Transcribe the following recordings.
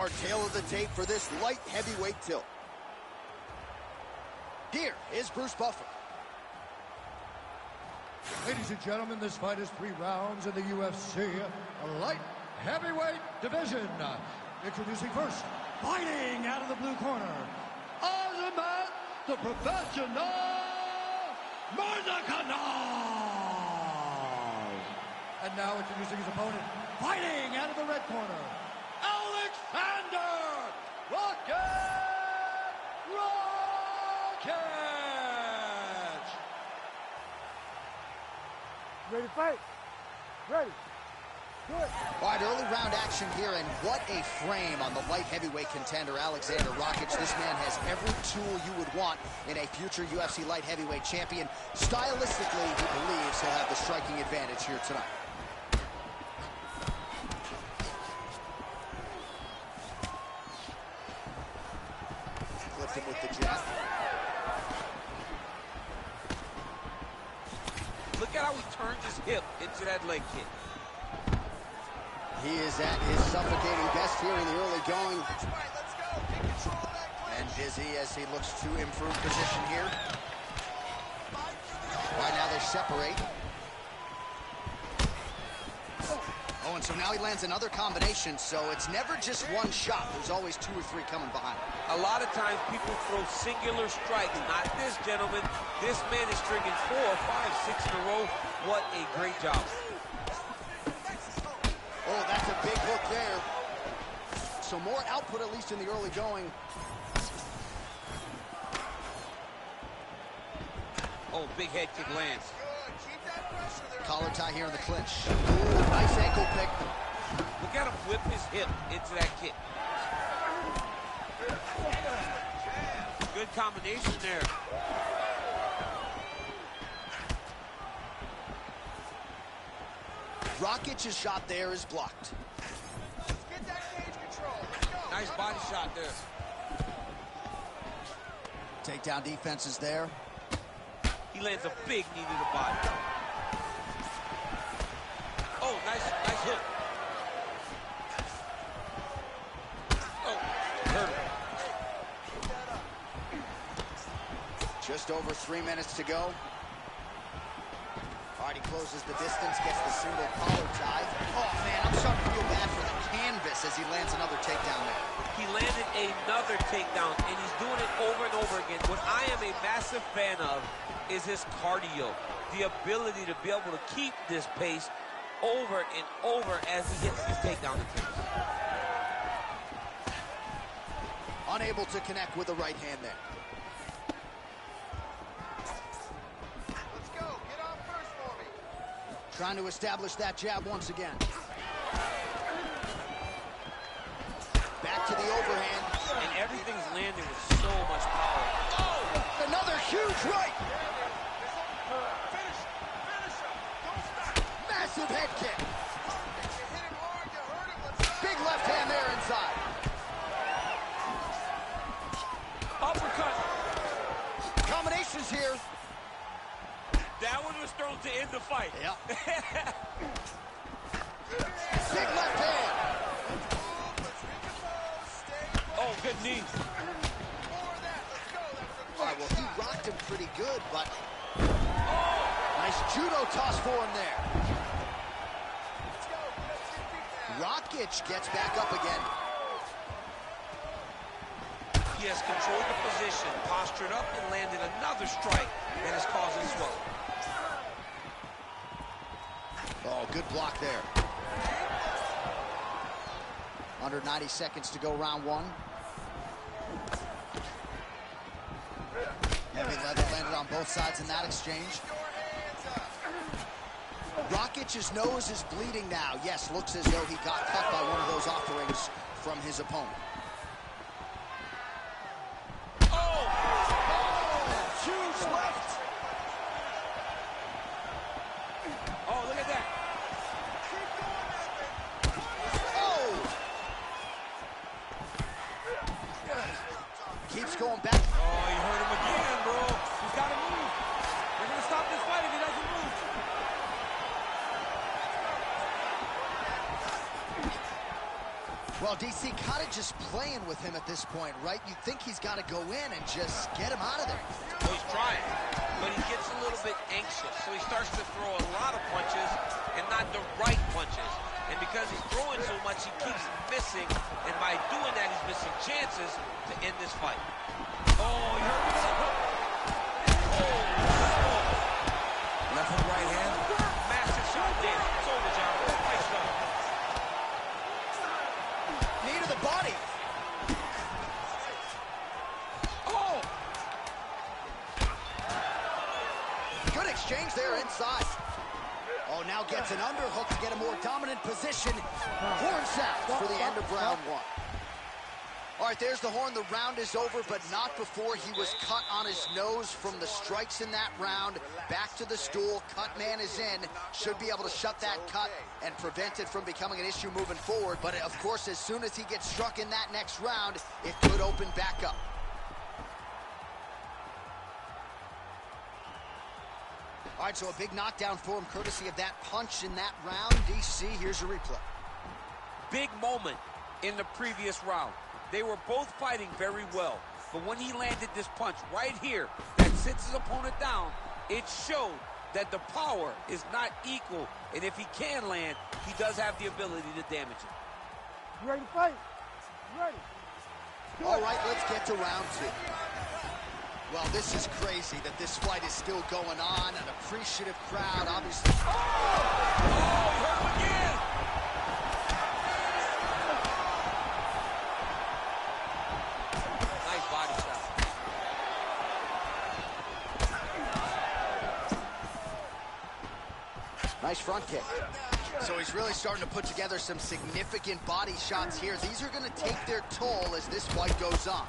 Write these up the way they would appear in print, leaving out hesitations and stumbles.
our tail of the tape for this light heavyweight tilt. Here is Bruce Buffer. Ladies and gentlemen, this fight is 3 rounds in the UFC light heavyweight division. Introducing first, fighting out of the blue corner, Aspinall, the professional Canal. And now introducing his opponent, fighting out of the red corner, Alexander Rocket! Ready to fight? Ready. Good. All right, early round action here, and what a frame on the light heavyweight contender, Alexander Rakic. This man has every tool you would want in a future UFC light heavyweight champion. Stylistically, he believes he'll have the striking advantage here tonight. Clipped him with the jab. Look at how he turns his hip into that leg kick. He is at his suffocating best here in the early going. And dizzy as he looks to improve position here. Right now they separate. Oh, and so now he lands another combination, so it's never just one shot. There's always 2 or 3 coming behind. A lot of times people throw singular strikes. Not this gentleman. This man is stringing 4, 5, 6 in a row. What a great job. Oh, that's a big hook there. So more output, at least in the early going. Oh, big head kick lands. Collar tie here in the clinch. Ooh, nice ankle pick. Look at him whip his hip into that kick. Good combination there. Rakic's shot there is blocked. Let's get that cage control. Let's go. Nice body shot there. Takedown defense is there. He lands a big knee to the body. Oh, nice hook. Oh, hurt him. Just over 3 minutes to go. All right, he closes the distance, gets the single collar tie. Oh, man, I'm starting to feel bad for the canvas as he lands another takedown there. He landed another takedown, and he's doing it over and over again. What I am a massive fan of is his cardio, the ability to be able to keep this pace over and over as he hits these takedown attempts. Unable to connect with the right hand there. Trying to establish that jab once again. Back to the overhand. And everything's landing with so much power. Oh, another huge right. Finish him. Don't stop. Massive head kick. You hit him hard, you hurt him. Let's go. Big left hand there inside. Uppercut. Combinations here. That one was thrown to end the fight. Yep. Big left hand. Oh, good knee. More of that. Let's go. That was a All right, well, he rocked him pretty good, but nice judo toss for him there. Let's go. Let's get feet down. Rakic gets back up again. He has controlled the position, postured up, and landed another strike that is causing swelling. Oh, good block there. Under 90 seconds to go, round 1. Heavy leather landed on both sides in that exchange. Rakic's nose is bleeding now. Yes, looks as though he got cut by one of those offerings from his opponent. Oh! Huge left. Oh, look at that. Oh! Keeps going back. Oh, you hurt him again, bro. He's got to move. They're going to stop this fight if he doesn't move. Well, DC kind of just playing with him at this point, right? You'd think he's got to go in and just get him out of there. Well, he's trying, but he gets a little bit anxious, so he starts to throw a lot of punches and not the right punches. And because he's throwing so much, he keeps missing, and by doing that, he's missing chances to end this fight. Oh, he hurt himself. Left and right hand. Massive shot there. It's over, John. Nice shot. Knee to the body. Oh! Good exchange there inside. Oh, now gets an underhook to get a more dominant position. Horn sounds for the end of round one. All right, there's the horn. The round is over, but not before he was cut on his nose from the strikes in that round. Back to the stool. Cut man is in. Should be able to shut that cut and prevent it from becoming an issue moving forward. But, of course, as soon as he gets struck in that next round, it could open back up. All right, so a big knockdown for him, courtesy of that punch in that round. DC, here's your replay. Big moment in the previous round. They were both fighting very well, but when he landed this punch right here that sits his opponent down, it showed that the power is not equal, and if he can land, he does have the ability to damage it. You ready to fight? You ready? All right, let's get to round two. Well, this is crazy that this fight is still going on. An appreciative crowd, obviously. Oh, he hurt him again! Nice body shot. Nice front kick. So he's really starting to put together some significant body shots here. These are going to take their toll as this fight goes on.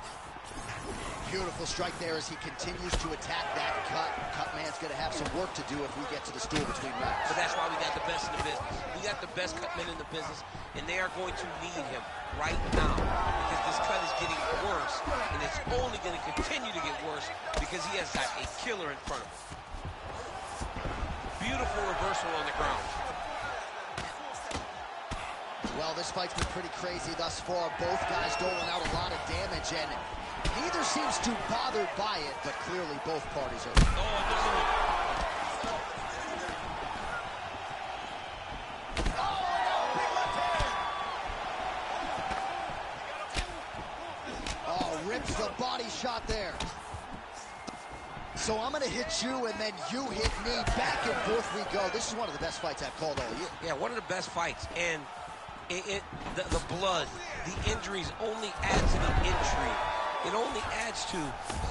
Beautiful strike there as he continues to attack that cut. Cut man's going to have some work to do if we get to the stool between rounds. But that's why we got the best in the business. We got the best cut men in the business, and they are going to need him right now because this cut is getting worse, and it's only going to continue to get worse because he has got a killer in front of him. Beautiful reversal on the ground. Well, this fight's been pretty crazy thus far. Both guys doling out a lot of damage, and neither seems too bothered by it, but clearly both parties are. Oh, another one. Oh, rips the body shot there. So I'm going to hit you, and then you hit me. Back and forth we go. This is one of the best fights I've called all year. Yeah, one of the best fights, and the blood, the injuries only add to the intrigue. It only adds to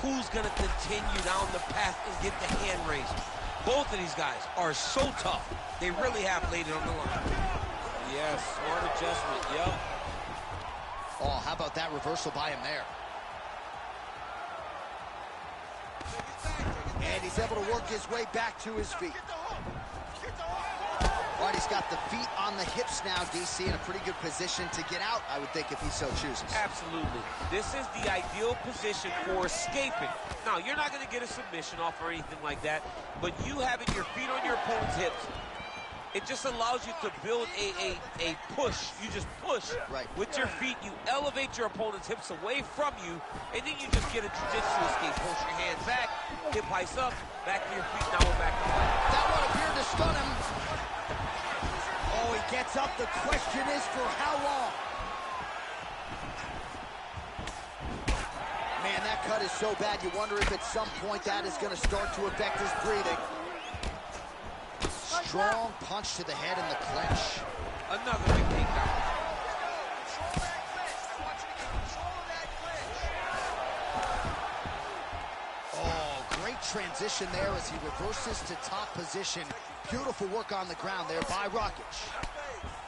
who's going to continue down the path and get the hand raised. Both of these guys are so tough. They really have laid it on the line. Yes, smart adjustment, yep. Oh, how about that reversal by him there? And he's able to work his way back to his feet. All right, he's got the feet on the hips now, DC, in a pretty good position to get out, I would think, if he so chooses. Absolutely. This is the ideal position for escaping. Now, you're not going to get a submission off or anything like that, but you having your feet on your opponent's hips, it just allows you to build a push. You just push right with your feet. You elevate your opponent's hips away from you, and then you just get a jiu-jitsu escape. Push your hands back, hip heights up, back to your feet. Now we're back to fight. That one appeared to stun him. Oh, he gets up. The question is for how long? Man, that cut is so bad, you wonder if at some point that is going to start to affect his breathing. Strong punch to the head in the clinch. Another big takedown. Oh, great transition there as he reverses to top position. Beautiful work on the ground there by Rakic.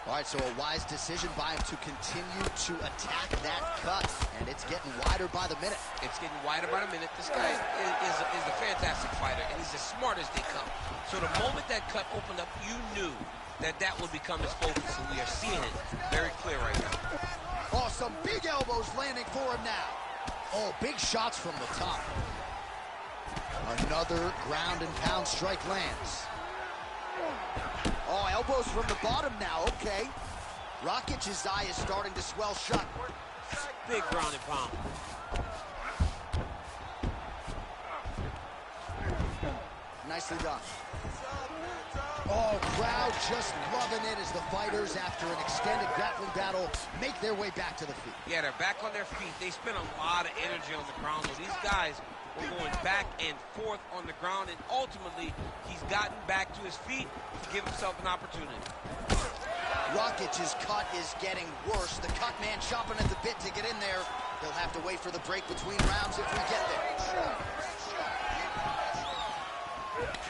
All right, so a wise decision by him to continue to attack that cut, and it's getting wider by the minute. It's getting wider by the minute. This guy is a fantastic fighter, and he's as smart as they come. So the moment that cut opened up, you knew that would become his focus, and we are seeing it very clear right now. Oh, some big elbows landing for him now. Oh, big shots from the top. Another ground and pound strike lands. Oh, elbows from the bottom now, okay. Rakic's eye is starting to swell shut. Big ground and pound. Nicely done. Oh, crowd just loving it as the fighters, after an extended grappling battle, make their way back to the feet. Yeah, they're back on their feet. They spent a lot of energy on the ground. So these guys were going back and forth on the ground, and ultimately, he's gotten back to his feet to give himself an opportunity. Rakic's cut is getting worse. The cut man chomping at the bit to get in there. He'll have to wait for the break between rounds if we get there.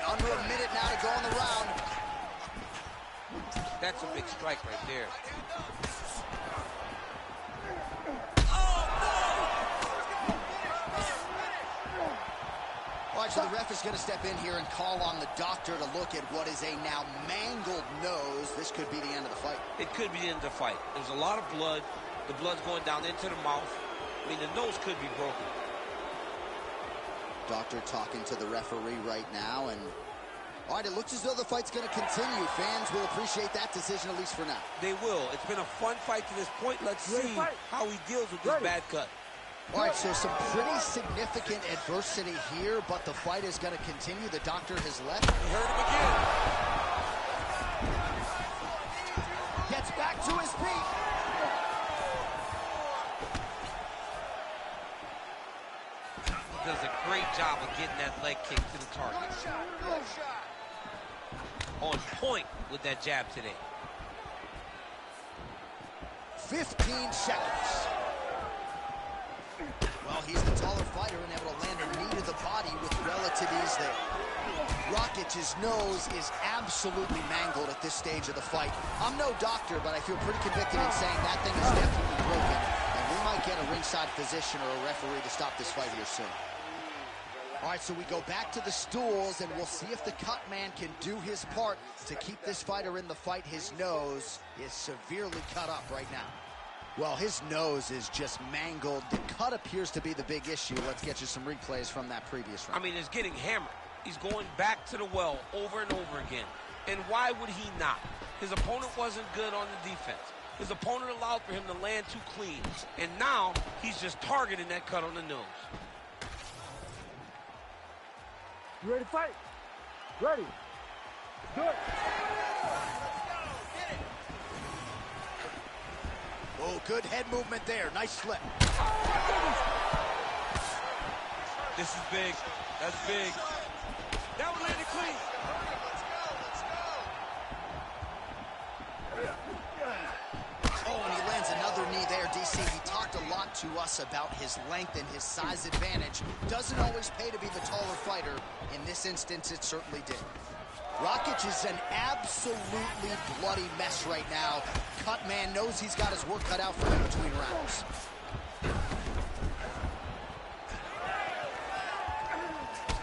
Under a minute now to go in the round. That's a big strike right there. All right, so the ref is going to step in here and call on the doctor to look at what is a now mangled nose. This could be the end of the fight. It could be the end of the fight. There's a lot of blood. The blood's going down into the mouth. I mean, the nose could be broken. Doctor talking to the referee right now, and all right, it looks as though the fight's going to continue. Fans will appreciate that decision, at least for now. They will. It's been a fun fight to this point. Let's see how he deals with this bad cut. All right, so some pretty significant adversity here, but the fight is going to continue. The doctor has left. He hurt him again. Gets back to his feet. He does a great job of getting that leg kick to the target. Good shot. On point with that jab today. 15 seconds. Well, he's the taller fighter and able to land a knee to the body with relative ease there. Rakic's nose is absolutely mangled at this stage of the fight. I'm no doctor, but I feel pretty convicted in saying that thing is definitely broken, and we might get a ringside physician or a referee to stop this fight here soon. All right, so we go back to the stools, and we'll see if the cut man can do his part to keep this fighter in the fight. His nose is severely cut up right now. Well, his nose is just mangled. The cut appears to be the big issue. Let's get you some replays from that previous round. I mean, it's getting hammered. He's going back to the well over and over again. And why would he not? His opponent wasn't good on the defense. His opponent allowed for him to land too clean. And now he's just targeting that cut on the nose. You ready to fight? Ready. Do it. Oh, good head movement there. Nice slip. This is big. That's big. That one landed clean. Oh, and he lands another knee there, DC. He talked a lot to us about his length and his size advantage. Doesn't always pay to be the taller fighter. In this instance, it certainly did. Rakic is an absolutely bloody mess right now. Cut man knows he's got his work cut out for him between rounds.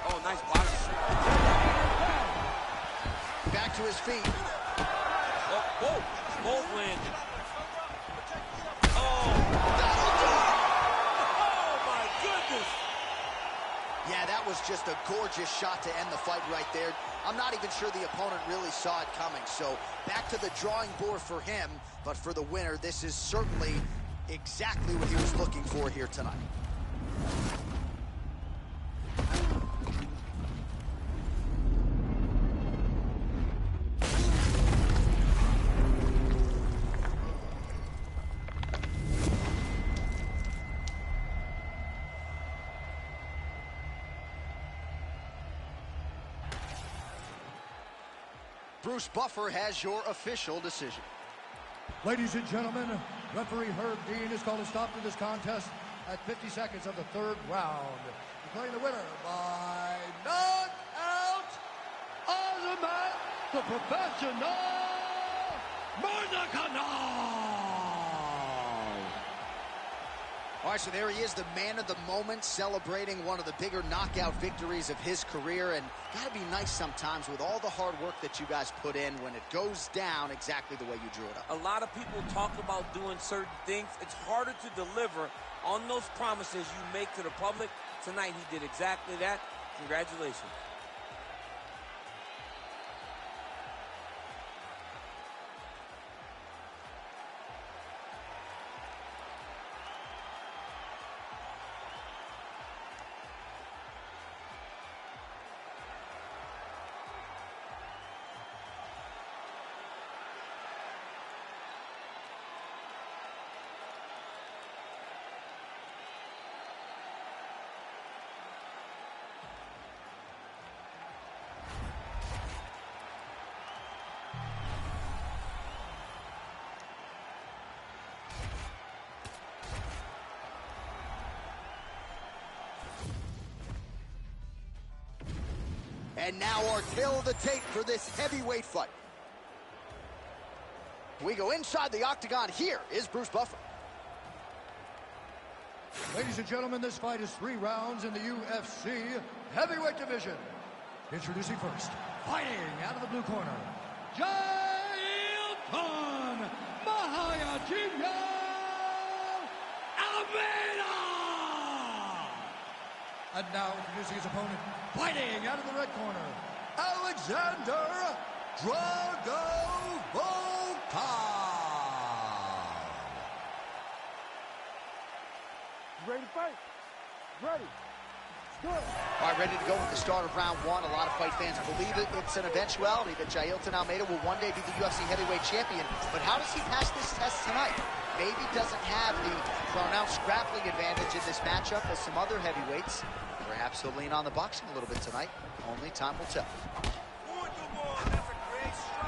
Oh, nice body. Back to his feet. Oh, whoa. Both landed. Oh, my goodness. Yeah, that was just a gorgeous shot to end the fight right there. I'm not even sure the opponent really saw it coming. So back to the drawing board for him. But for the winner, this is certainly exactly what he was looking for here tonight. Bruce Buffer has your official decision. Ladies and gentlemen, referee Herb Gane has called a stop to this contest at 50 seconds of the third round. Declaring the winner by knockout, Aspinall, the professional Murdakanal. All right, so there he is, the man of the moment, celebrating one of the bigger knockout victories of his career. And gotta be nice sometimes with all the hard work that you guys put in when it goes down exactly the way you drew it up. A lot of people talk about doing certain things. It's harder to deliver on those promises you make to the public. Tonight, he did exactly that. Congratulations. And now our tale of the tape for this heavyweight fight. We go inside the octagon. Here is Bruce Buffer. Ladies and gentlemen, this fight is 3 rounds in the UFC heavyweight division. Introducing first, fighting out of the blue corner, Jailton Mahayajima Almeida! And now introducing his opponent, fighting out of the red corner, Alexander Dragovolta! Ready to fight? Ready. Good. All right, ready to go with the start of round 1. A lot of fight fans believe it's an eventuality that Jailton Almeida will one day be the UFC heavyweight champion. But how does he pass this test tonight? Maybe doesn't have the pronounced grappling advantage in this matchup as some other heavyweights. Perhaps he'll lean on the boxing a little bit tonight. Only time will tell.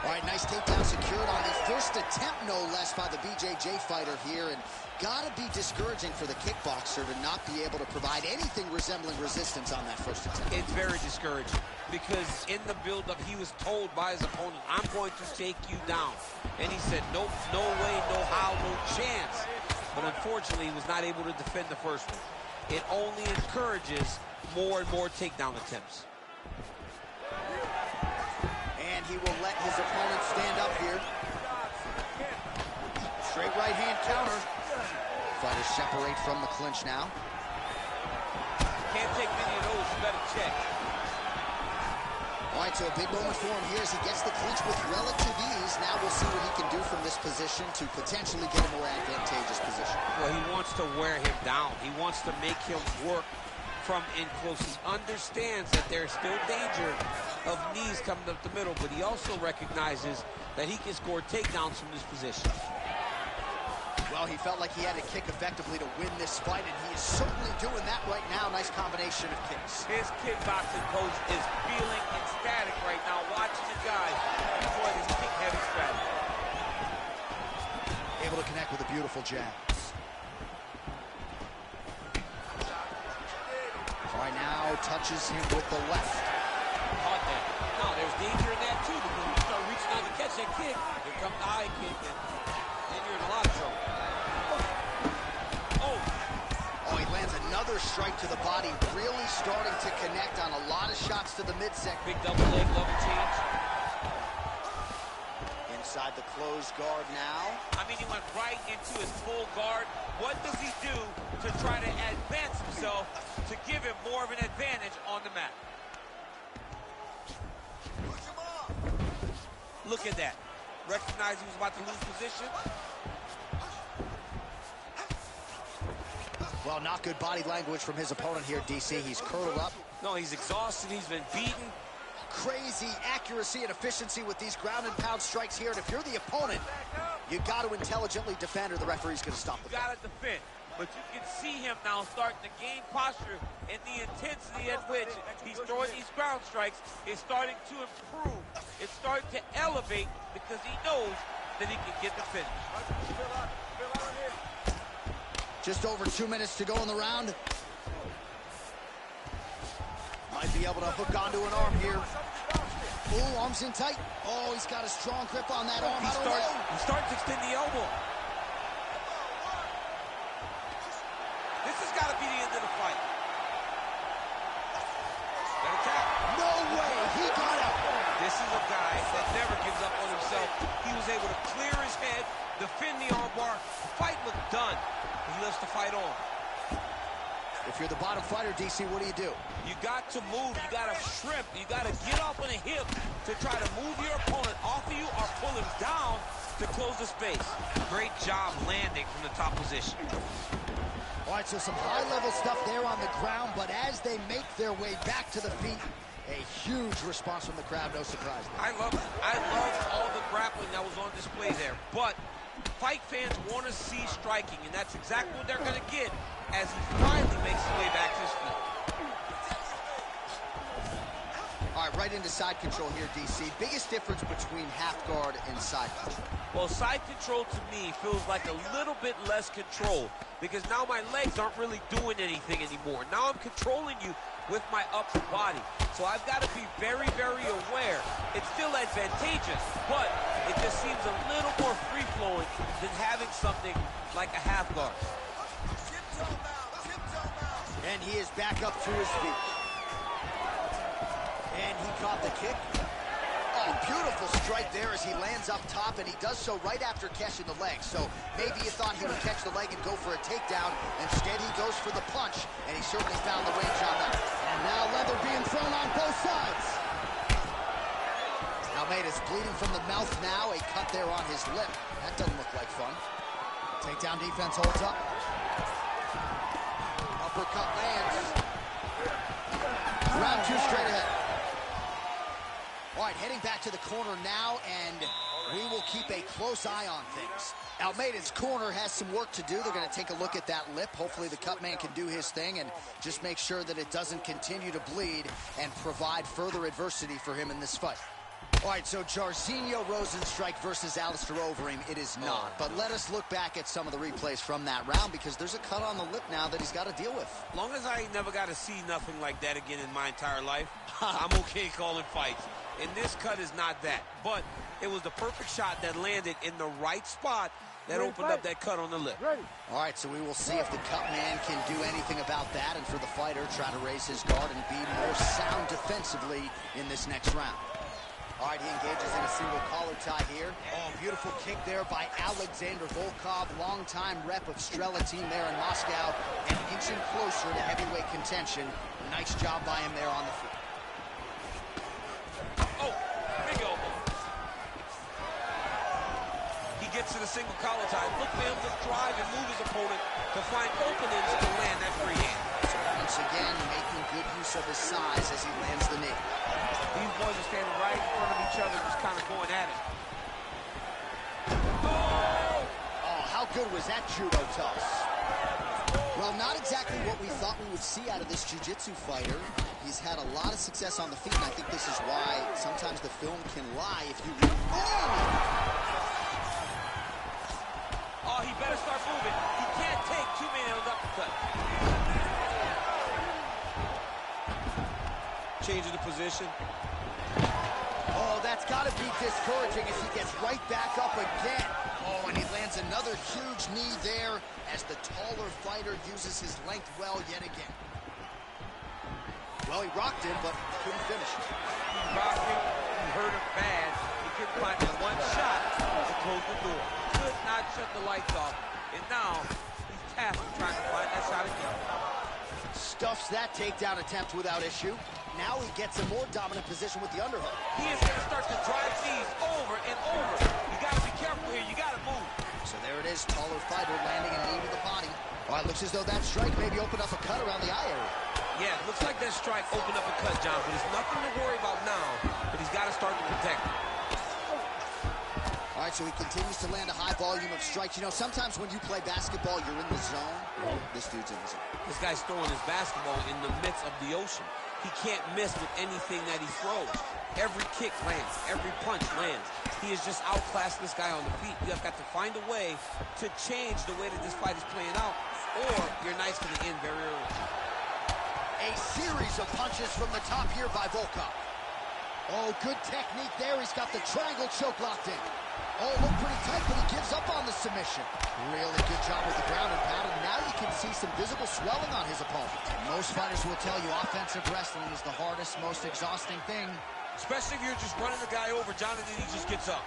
All right, nice takedown secured on the first attempt, no less, by the BJJ fighter here. And gotta be discouraging for the kickboxer to not be able to provide anything resembling resistance on that first attempt. It's very discouraging because in the build-up, he was told by his opponent, I'm going to take you down. And he said, nope, no way, no how, no chance. But unfortunately, he was not able to defend the first one. It only encourages more and more takedown attempts. And he will let his opponent stand up here. Straight right hand counter. Fighters separate from the clinch now. Can't take many of those, you better check. All right, so a big moment for him here as he gets the clinch with relative ease. Now we'll see what he can do from this position to potentially get a more advantageous position. Well, he wants to wear him down. He wants to make him work from in close. He understands that there's still danger of knees coming up the middle, but he also recognizes that he can score takedowns from this position. Well, he felt like he had to kick effectively to win this fight, and he is certainly doing that right now. Nice combination of kicks. His kickboxing coach is feeling ecstatic right now, watching the guys employ this kick-heavy strategy. Able to connect with a beautiful jab. All right, now touches him with the left. Caught that. No, there's danger in that, too, because when you start reaching out to catch that kick, here comes the high kick, and you're in a lot of trouble. Oh, he lands another strike to the body, really starting to connect on a lot of shots to the midsection. Big double leg, level change. Inside the closed guard now. I mean, he went right into his full guard. What does he do to try to advance himself to give him more of an advantage on the mat? Look at that. Recognize he was about to lose position. Well, not good body language from his opponent here, DC. He's curled up. No, he's exhausted. He's been beaten. Crazy accuracy and efficiency with these ground and pound strikes here. And if you're the opponent, you got to intelligently defend or the referee's going to stop the You got to defend. But you can see him now starting to gain posture, and the intensity at which he's throwing these ground strikes is starting to improve. It's starting to elevate because he knows that he can get the finish. Just over 2 minutes to go in the round. Might be able to hook onto an arm here. Ooh, arms in tight. Oh, he's got a strong grip on that arm. He's starting to extend the elbow. This has got to be the end of the fight. Got a tap. No way, he got out. This is a guy that never gives up on himself. He was able to clear his head, defend the armbar. The fight looked done. He loves to fight on. If you're the bottom fighter, DC, what do? You got to move. You got to shrimp. You got to get off on a hip to try to move your opponent off of you or pull him down to close the space. Great job landing from the top position. All right, so some high-level stuff there on the ground, but as they make their way back to the feet, a huge response from the crowd, no surprise. I loved all the grappling that was on display there, but fight fans want to see striking, and that's exactly what they're going to get as he finally makes his way back to his feet. All right, right into side control here, DC. Biggest difference between half guard and side control? Well, side control to me feels like a little bit less control because now my legs aren't really doing anything anymore. Now I'm controlling you with my upper body. So I've got to be very, very aware. It's still advantageous, but it just seems a little more free-flowing than having something like a half guard. And he is back up to his feet. And he caught the kick. Oh, beautiful strike there as he lands up top, and he does so right after catching the leg. So maybe you thought he would catch the leg and go for a takedown. Instead, he goes for the punch, and he certainly found the range on that. And now leather being thrown on both sides. Almeida's bleeding from the mouth now, a cut there on his lip. That doesn't look like fun. Takedown defense holds up. Uppercut lands. Round 2 straight ahead. All right, heading back to the corner now, and we will keep a close eye on things. Almeida's corner has some work to do. They're going to take a look at that lip. Hopefully the cut man can do his thing and just make sure that it doesn't continue to bleed and provide further adversity for him in this fight. All right, so Jairzinho Rozenstruik versus Alistair Overeem, it is not. But let us look back at some of the replays from that round, because there's a cut on the lip now that he's got to deal with. As long as I ain't never got to see nothing like that again in my entire life, I'm okay calling fights. And this cut is not that. But it was the perfect shot that landed in the right spot that opened up that cut on the lip. All right, so we will see if the cut man can do anything about that, and for the fighter, try to raise his guard and be more sound defensively in this next round. All right, he engages in a single collar tie here. Oh, beautiful kick there by Alexander Volkov, longtime rep of Strela team there in Moscow, and inching closer to heavyweight contention. Nice job by him there on the feet. Oh, big elbow. He gets to the single collar tie. Look for him to drive and move his opponent to find openings to land that free hand. So once again, making good use of his size as he lands the knee. These boys are standing right in front of each other, just kind of going at it. Oh, how good was that judo toss? Well, not exactly what we thought we would see out of this jiu-jitsu fighter. He's had a lot of success on the feet, and I think this is why sometimes the film can lie if you... Oh, he better start moving. He can't take too many of those uppercuts. Changing the position. Oh, that's got to be discouraging as he gets right back up again. Oh, and he lands another huge knee there as the taller fighter uses his length well yet again. Well, he rocked him, but couldn't finish. He rocked him, he hurt him bad. He couldn't find that one shot to close the door. Could not shut the lights off. And now, he's tasked with trying to find that shot again. Stuffs that takedown attempt without issue. Now he gets a more dominant position with the underhook. He is going to start to drive these over and over. You got to be careful here. You got to move. So there it is, taller fighter landing a knee to the body. All right, looks as though that strike maybe opened up a cut around the eye area. Yeah, looks like that strike opened up a cut, John, but it's nothing to worry about now, but he's got to start to protect it. All right, so he continues to land a high volume of strikes. You know, sometimes when you play basketball, you're in the zone. This dude's in the zone. This guy's throwing his basketball in the midst of the ocean. He can't miss with anything that he throws. Every kick lands. Every punch lands. He has just outclassed this guy on the feet. You have got to find a way to change the way that this fight is playing out, or your night's going to end very early. A series of punches from the top here by Volkov. Oh, good technique there. He's got the triangle choke locked in. Oh, looked pretty tight, but he gives up on the submission. Really good job with the ground and pound, and now you can see some visible swelling on his opponent. Most fighters will tell you offensive wrestling is the hardest, most exhausting thing. Especially if you're just running the guy over, John, and then he just gets up.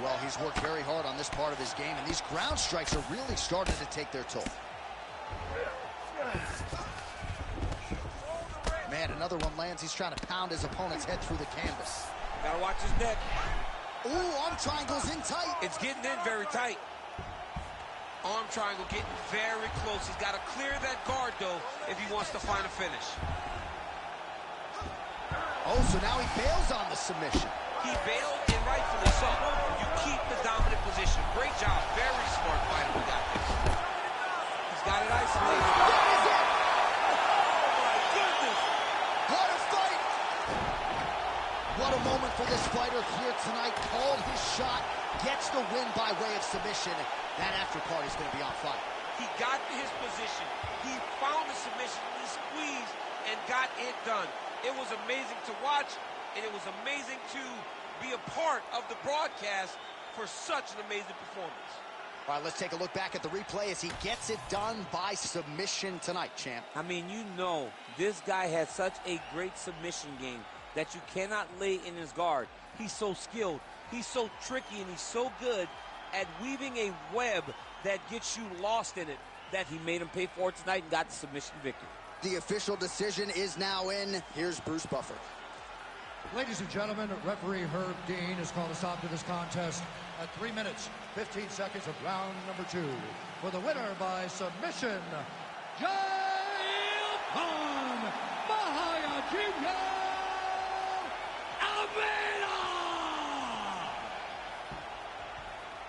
Well, he's worked very hard on this part of his game, and these ground strikes are really starting to take their toll. Man, another one lands. He's trying to pound his opponent's head through the canvas. Gotta watch his neck. Ooh, arm triangle's in tight. It's getting in very tight. Arm triangle getting very close. He's got to clear that guard, though, if he wants to find a finish. Oh, so now he bails on the submission. He bailed, and rightfully so. You keep the dominant position. Great job. Very smart fighter. We got this. He's got it isolated. That is it. Oh, my goodness. What a fight. What a moment for this fighter here tonight. Called his shot, gets the win by way of submission. That after party's going to be on fire. He got to his position. He found the submission. He squeezed and got it done. It was amazing to watch, and it was amazing to be a part of the broadcast for such an amazing performance. All right, let's take a look back at the replay as he gets it done by submission tonight, champ. I mean, you know, this guy has such a great submission game that you cannot lay in his guard. He's so skilled, he's so tricky, and he's so good at weaving a web that gets you lost in it that he made him pay for it tonight and got the submission victory. The official decision is now in. Here's Bruce Buffer. Ladies and gentlemen, referee Herb Dean has called a stop to this contest at 3 minutes, 15 seconds of round number 2. For the winner by submission, Gane Aspinall!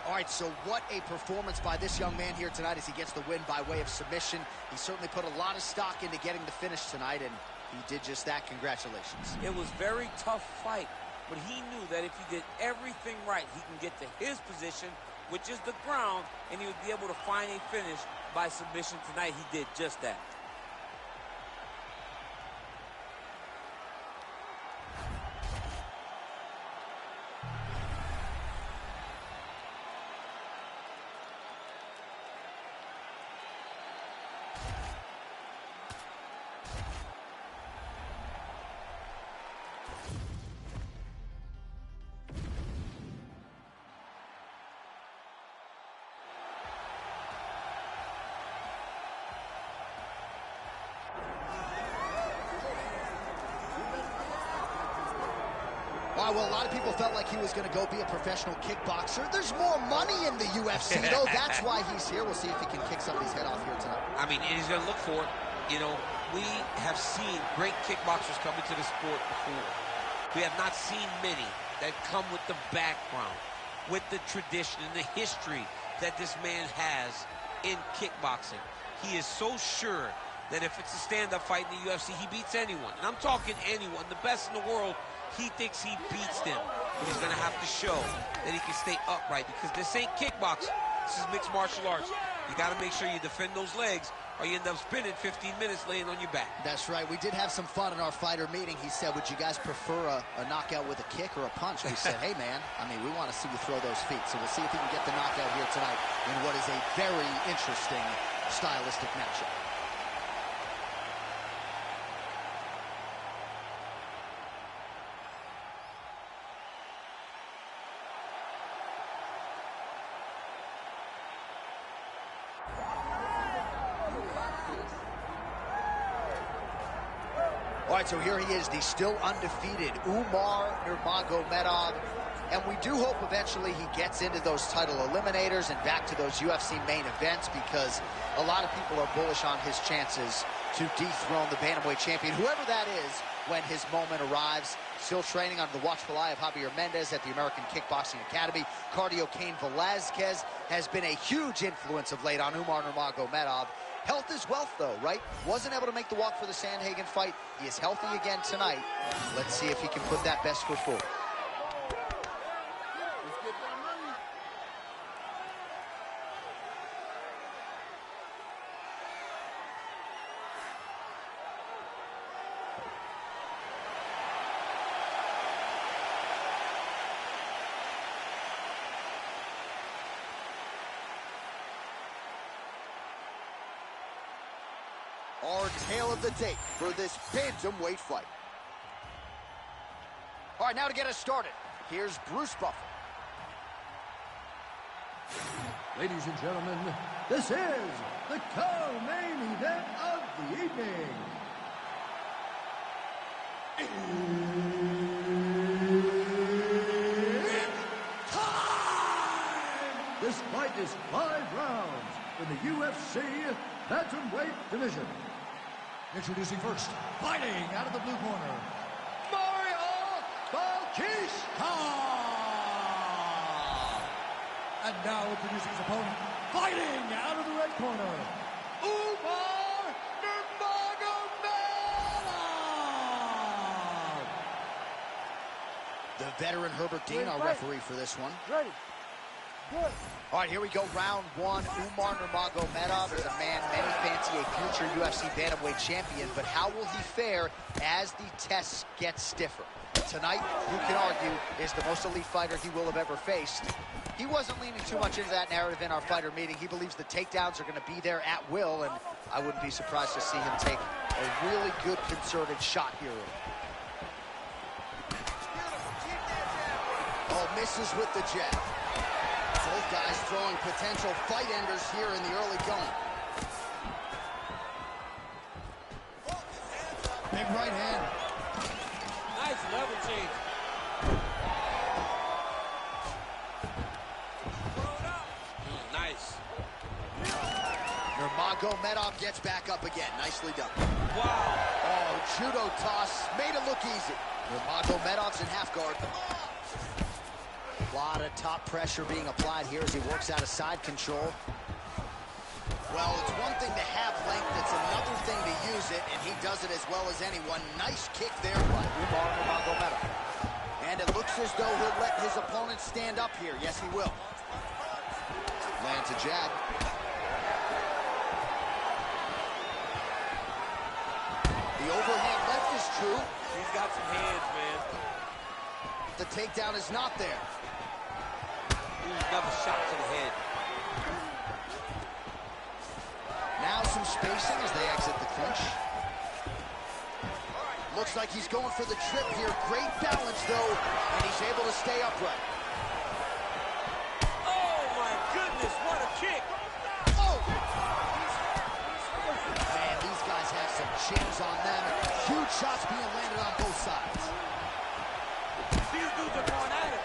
All right, so what a performance by this young man here tonight as he gets the win by way of submission. He certainly put a lot of stock into getting the finish tonight, and he did just that. Congratulations. It was a very tough fight, but he knew that if he did everything right, he can get to his position, which is the ground, and he would be able to find a finish by submission tonight. He did just that. Well, a lot of people felt like he was going to go be a professional kickboxer. There's more money in the UFC, though. That's why he's here. We'll see if he can kick somebody's head off here tonight. I mean, and he's going to look for it. You know, we have seen great kickboxers come into the sport before. We have not seen many that come with the background, with the tradition and the history that this man has in kickboxing. He is so sure that if it's a stand-up fight in the UFC, he beats anyone. And I'm talking anyone, the best in the world. He thinks he beats them, but he's going to have to show that he can stay upright, because this ain't kickboxing. This is mixed martial arts. You got to make sure you defend those legs, or you end up spinning 15 minutes laying on your back. That's right. We did have some fun in our fighter meeting. He said, would you guys prefer a knockout with a kick or a punch? We said, hey, man, I mean, we want to see you throw those feet. So we'll see if he can get the knockout here tonight in what is a very interesting stylistic matchup. All right, so here he is, the still undefeated Umar Nurmagomedov. And we do hope eventually he gets into those title eliminators and back to those UFC main events, because a lot of people are bullish on his chances to dethrone the bantamweight champion, whoever that is, when his moment arrives. Still training under the watchful eye of Javier Mendez at the American Kickboxing Academy. Cardio Cain Velasquez has been a huge influence of late on Umar Nurmagomedov. Health is wealth, though, right? Wasn't able to make the walk for the Sandhagen fight. He is healthy again tonight. Let's see if he can put that best foot forward. Our tale of the tape for this bantamweight fight. All right, now to get us started, here's Bruce Buffer. Ladies and gentlemen, this is the co-main event of the evening. It's time! This fight is 5 rounds in the UFC bantamweight division. Introducing first, fighting out of the blue corner, Mario Bautista. And now introducing his opponent, fighting out of the red corner, Umar Nurmagomedov. The veteran Herbert Dean, our referee for this one. Ready. All right, here we go, round one. Umar Nurmagomedov is a man many fancy a future UFC bantamweight champion, but how will he fare as the tests get stiffer? Tonight, who can argue, is the most elite fighter he will have ever faced. He wasn't leaning too much into that narrative in our fighter meeting. He believes the takedowns are going to be there at will, and I wouldn't be surprised to see him take a really good concerted shot here. Oh, misses with the jab. Both guys throwing potential fight enders here in the early going. Big right hand. Nice level change. Nice. Nurmagomedov gets back up again. Nicely done. Wow. Oh, judo toss. Made it look easy. Nurmagomedov's in half guard. A lot of top pressure being applied here as he works out of side control. Well, it's one thing to have length, it's another thing to use it, and he does it as well as anyone. Nice kick there by Umar Nurmagomedov. And it looks as though he'll let his opponent stand up here. Yes, he will. Lands a jab. The overhand left is true. He's got some hands, man. The takedown is not there. Another shot to the head. Now some spacing as they exit the clinch. Looks like he's going for the trip here. Great balance, though, and he's able to stay upright. Oh, my goodness, what a kick. Oh! Man, these guys have some chins on them. Huge shots being landed on both sides. These dudes are going at it.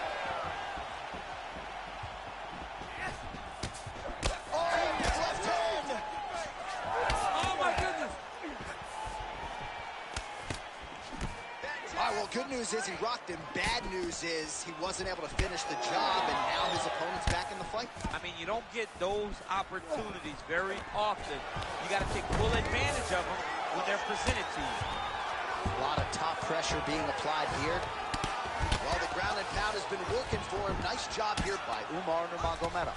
Good news is he rocked him. Bad news is he wasn't able to finish the job, and now his opponent's back in the fight. I mean, you don't get those opportunities very often. You got to take full advantage of them when they're presented to you. A lot of top pressure being applied here. Well, the ground and pound has been working for him. Nice job here by Umar Nurmagomedov.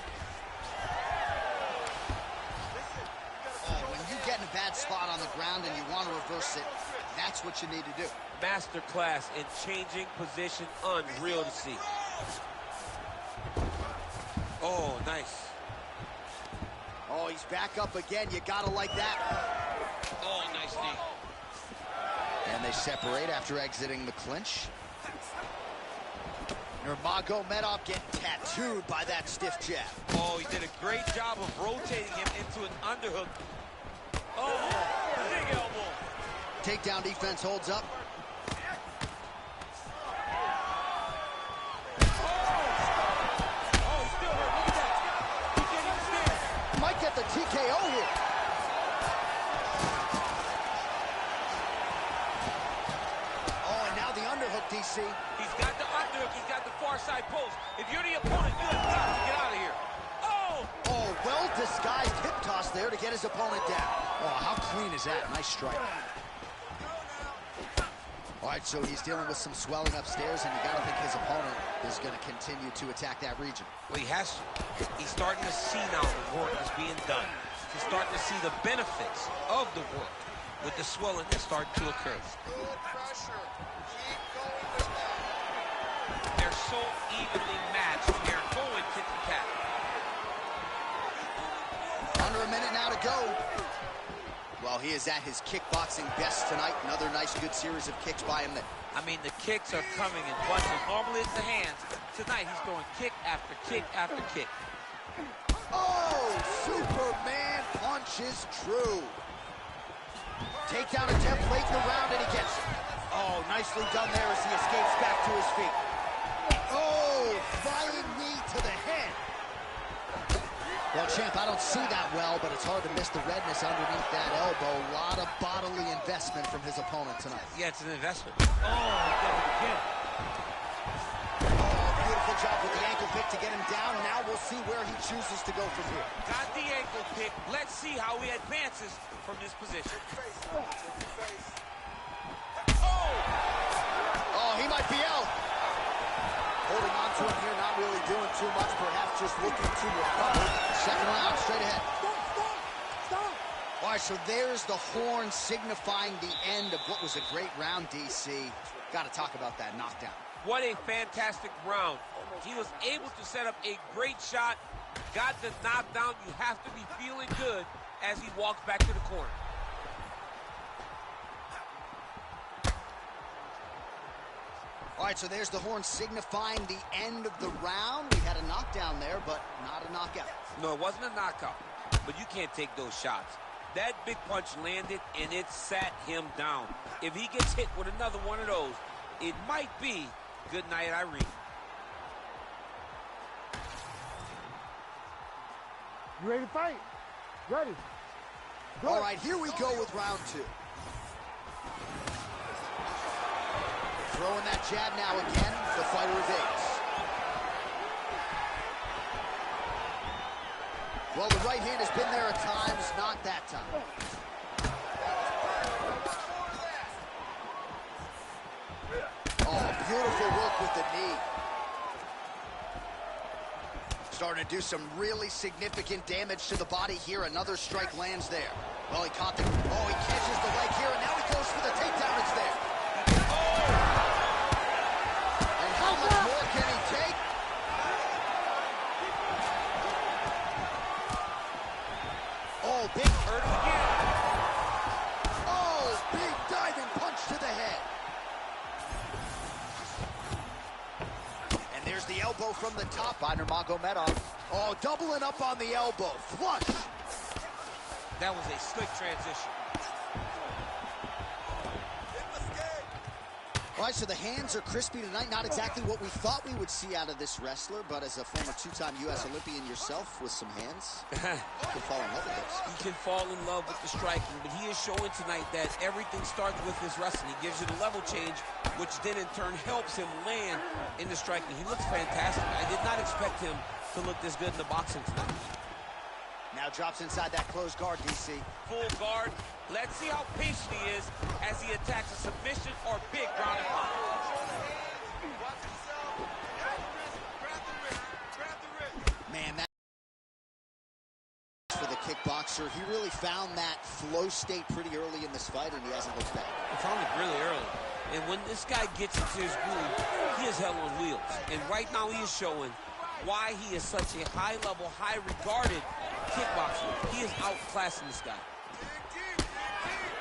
When you get in a bad spot on the ground and you want to reverse it, that's what you need to do. Masterclass in changing position, unreal to see. Oh, nice. Oh, he's back up again. You gotta like that. Oh, nice knee. And they separate after exiting the clinch. Nurmagomedov getting tattooed by that stiff jab. Oh, he did a great job of rotating him into an underhook. Oh, big elbow. Takedown defense holds up. Might get the TKO here. Oh, and now the underhook, DC. He's got the underhook. He's got the far side post. If you're the opponent, you have got to get out of here. Oh! Oh, well-disguised hip toss there to get his opponent down. Oh, how clean is that? Nice strike. All right, so he's dealing with some swelling upstairs, and you got to think his opponent is going to continue to attack that region. Well, he has to. He's starting to see now the work is being done. He's starting to see the benefits of the work with the swelling that's starting to occur. Good pressure. Keep going with that. They're so evenly matched. They're going tit for tat. Under a minute now to go. Well, he is at his kickboxing best tonight. Another nice, good series of kicks by him. I mean, the kicks are coming in bunches. Normally it's the hands. Tonight he's going kick after kick after kick. Oh, Superman punch is true. Takedown attempt late in the round, and he gets it. Oh, nicely done there as he escapes back to his feet. Oh, flying knee to the head. Well, champ, I don't see that well, but it's hard to miss the redness underneath that elbow. A lot of bodily investment from his opponent tonight. Yeah, it's an investment. Oh, he does it again. Oh, beautiful job with the ankle pick to get him down. Now we'll see where he chooses to go from here. Got the ankle pick. Let's see how he advances from this position. Oh, he might be out. Holding on to to him here, not really doing too much, perhaps just looking to recover. Second round, straight ahead. Stop! All right, so there's the horn signifying the end of what was a great round, DC. Got to talk about that knockdown. What a fantastic round. He was able to set up a great shot, got the knockdown. You have to be feeling good as he walks back to the corner. All right, so there's the horn signifying the end of the round. We had a knockdown there, but not a knockout. No, it wasn't a knockout, but you can't take those shots. That big punch landed, and it sat him down. If he gets hit with another one of those, it might be good night, Irene. You ready to fight? Ready. Go. All right, here we go with round two. Throwing that jab now again, the fighter evades. Well, the right hand has been there at times, not that time. Oh, beautiful work with the knee. Starting to do some really significant damage to the body here. Another strike lands there. Well, he caught the... Oh, he catches the leg here, and now he goes for the takedown. It's there. And how much more can he take? Oh, big hurt again. Oh, big diving punch to the head. And there's the elbow from the top by Nurmagomedov. Oh, doubling up on the elbow. Flush. That was a slick transition. All right, so the hands are crispy tonight. Not exactly what we thought we would see out of this wrestler, but as a former two-time U.S. Olympian yourself with some hands, you can fall in love with this. He can fall in love with the striking, but he is showing tonight that everything starts with his wrestling. He gives you the level change, which then in turn helps him land in the striking. He looks fantastic. I did not expect him to look this good in the boxing tonight. Now drops inside that closed guard, DC. Full guard. Let's see how patient he is as he attacks a submission or big ground and pound. Man, that for the kickboxer, he really found that flow state pretty early in this fight, and he hasn't looked back. He found it really early. And when this guy gets into his groove, he is hell on wheels. And right now he is showing why he is such a high-level, high-regarded kickboxer. He is outclassing this guy.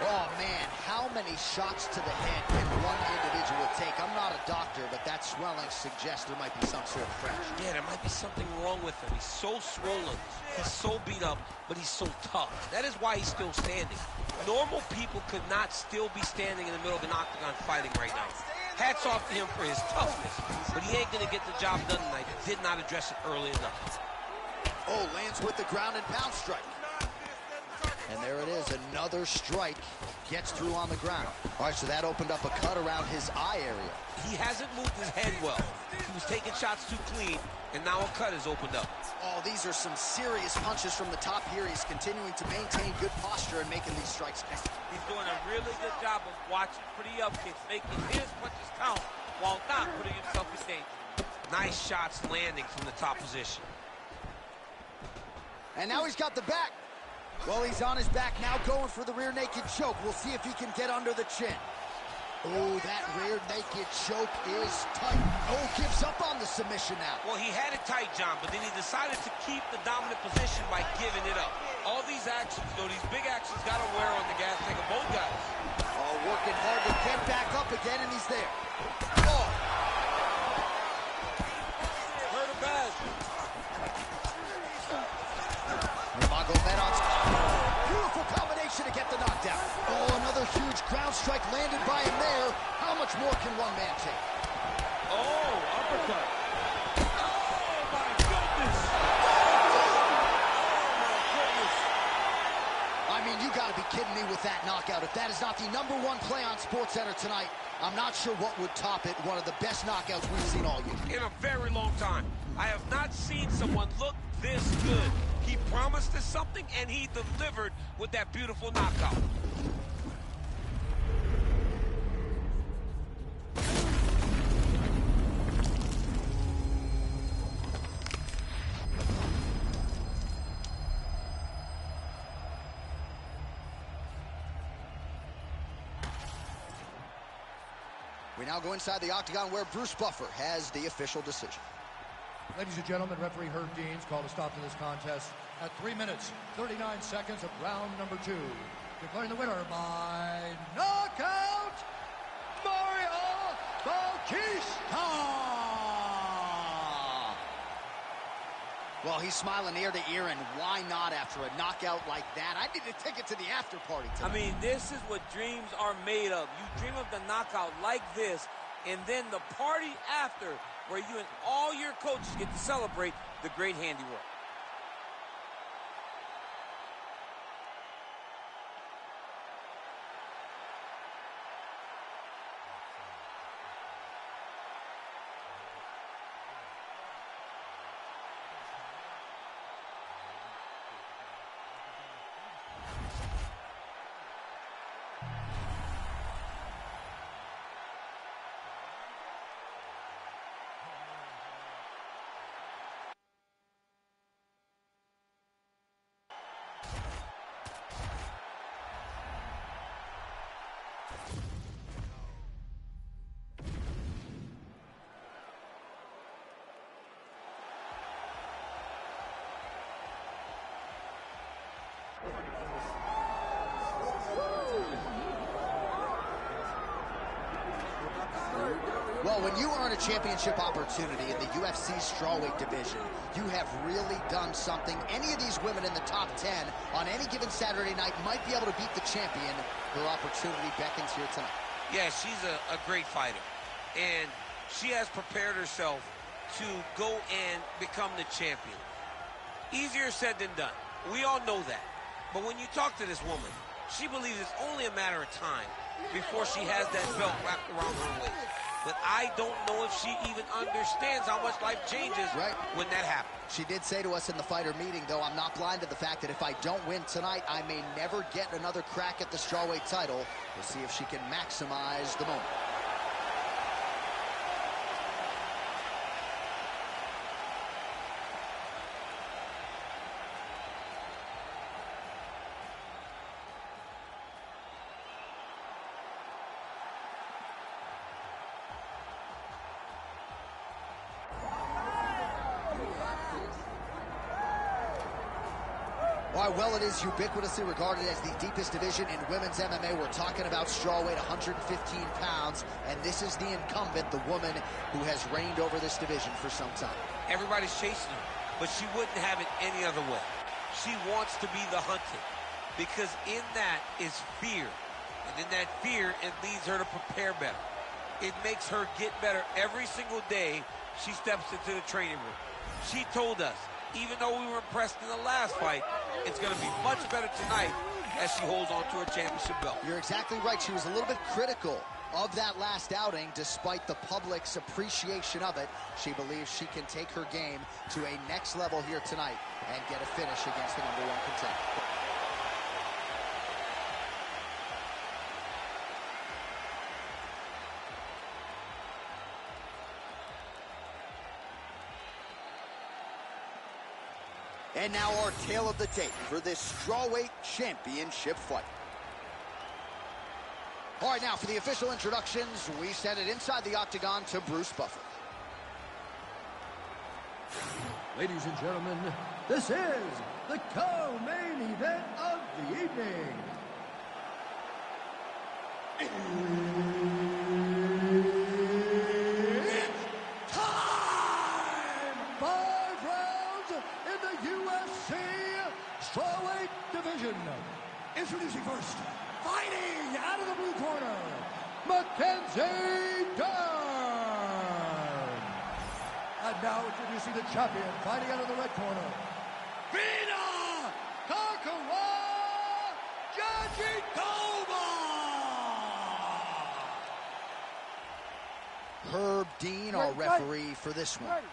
Oh, man, how many shots to the head can one individual take? I'm not a doctor, but that swelling suggests there might be some sort of fracture. Yeah, there might be something wrong with him. He's so swollen, he's so beat up, but he's so tough. That is why he's still standing. Normal people could not still be standing in the middle of an octagon fighting right now. Hats off to him for his toughness, but he ain't gonna get the job done tonight. Did not address it early enough. Oh, lands with the ground and pound strike. And there it is, another strike gets through on the ground. All right, so that opened up a cut around his eye area. He hasn't moved his head well. He was taking shots too clean, and now a cut has opened up. Oh, these are some serious punches from the top here. He's continuing to maintain good posture and making these strikes count. He's doing a really good job of watching for the upkicks, making his punches count while not putting himself in danger. Nice shots landing from the top position. And now he's got the back. Well, he's on his back now, going for the rear naked choke. We'll see if he can get under the chin. Oh, that rear naked choke is tight. Oh, gives up on the submission now. Well, he had it tight, John, but then he decided to keep the dominant position by giving it up. All these actions, though, these big actions got to wear on the gas tank of both guys. Oh, working hard to get back up again, and he's there. Oh. Hurt him bad. Nurmagomedov's beautiful combination to get the knockdown. Oh, another huge ground strike landed by him there. How much more can one man take? Oh, uppercut. Oh, my goodness. I mean, you got to be kidding me with that knockout. If that is not the #1 play on SportsCenter tonight, I'm not sure what would top it. One of the best knockouts we've seen all year. In a very long time. I have not seen someone look this good. He promised us something, and he delivered with that beautiful knockout. We now go inside the octagon where Bruce Buffer has the official decision. Ladies and gentlemen, referee Herb Gane's called a stop to this contest at 3 minutes, 39 seconds of round number 2. Declaring the winner by knockout, Mario Bautista! Well, he's smiling ear to ear, and why not after a knockout like that? I need a ticket to the after party tonight. I mean, this is what dreams are made of. You dream of the knockout like this, and then the party after, where you and all your coaches get to celebrate the great handiwork. Well, when you earn a championship opportunity in the UFC strawweight division, you have really done something. Any of these women in the top 10 on any given Saturday night might be able to beat the champion. Her opportunity beckons here tonight. Yeah, she's a great fighter, and she has prepared herself to go and become the champion. Easier said than done. We all know that. But when you talk to this woman, she believes it's only a matter of time before she has that belt wrapped around her waist. But I don't know if she even understands how much life changes when that happens. She did say to us in the fighter meeting, though, I'm not blind to the fact that if I don't win tonight, I may never get another crack at the strawweight title. We'll see if she can maximize the moment. All right, well, it is ubiquitously regarded as the deepest division in women's MMA. We're talking about strawweight, 115 pounds, and this is the incumbent, the woman who has reigned over this division for some time. Everybody's chasing her, but she wouldn't have it any other way. She wants to be the hunted, because in that is fear, and in that fear, it leads her to prepare better. It makes her get better every single day she steps into the training room. She told us, even though we were impressed in the last fight, it's going to be much better tonight as she holds on to her championship belt. You're exactly right. She was a little bit critical of that last outing, despite the public's appreciation of it. She believes she can take her game to a next level here tonight and get a finish against the #1 contender. And now our tale of the tape for this strawweight championship fight. All right, now for the official introductions, we send it inside the octagon to Bruce Buffer. Ladies and gentlemen, this is the co-main event of the evening. It's time! 5 rounds in the UFC strawweight division. Introducing first, fighting out of the blue corner, Mackenzie Dern. And now introducing the champion, fighting out of the red corner, Vina Kakara Jajitova. Herb Dean, our referee for this one.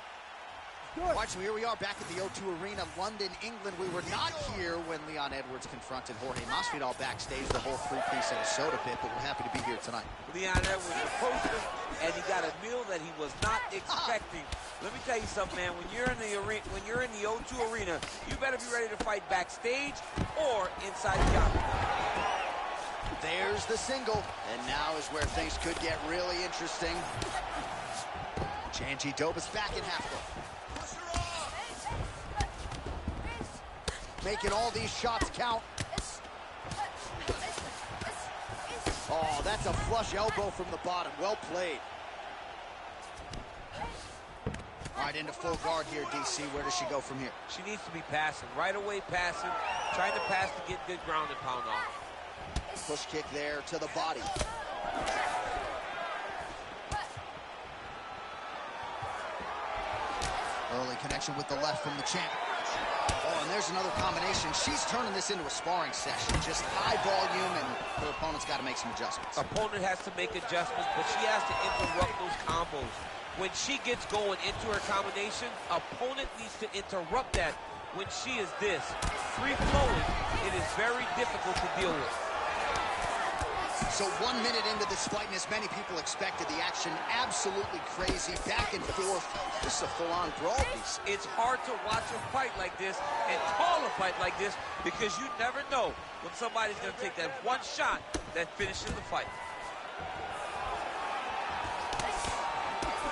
Watch, so here we are back at the O2 Arena, London, England. We were not here when Leon Edwards confronted Jorge Masvidal backstage, the whole three-piece and a soda pit, but we're happy to be here tonight. Leon Edwards approached him, and he got a meal that he was not expecting. Let me tell you something, man. When you're in the arena, when you're in the O2 Arena, you better be ready to fight backstage or inside the octagon. There's the single. And now is where things could get really interesting. Janji Doba's back in half guard. Making all these shots count. Oh, that's a flush elbow from the bottom. Well played. All right, into full guard here, DC. Where does she go from here? She needs to be passing. Right away passing. Trying to pass to get good ground and pound off. Push kick there to the body. Early connection with the left from the champ. Oh, and there's another combination. She's turning this into a sparring session. Just high volume, and her opponent's got to make some adjustments. Opponent has to make adjustments, but she has to interrupt those combos. When she gets going into her combination, opponent needs to interrupt that. When she is this free-flowing, it is very difficult to deal with. So 1 minute into this fight, and as many people expected, the action absolutely crazy, back and forth. This is a full-on brawl piece. It's hard to watch a fight like this and call a fight like this because you never know when somebody's going to take that one shot that finishes the fight.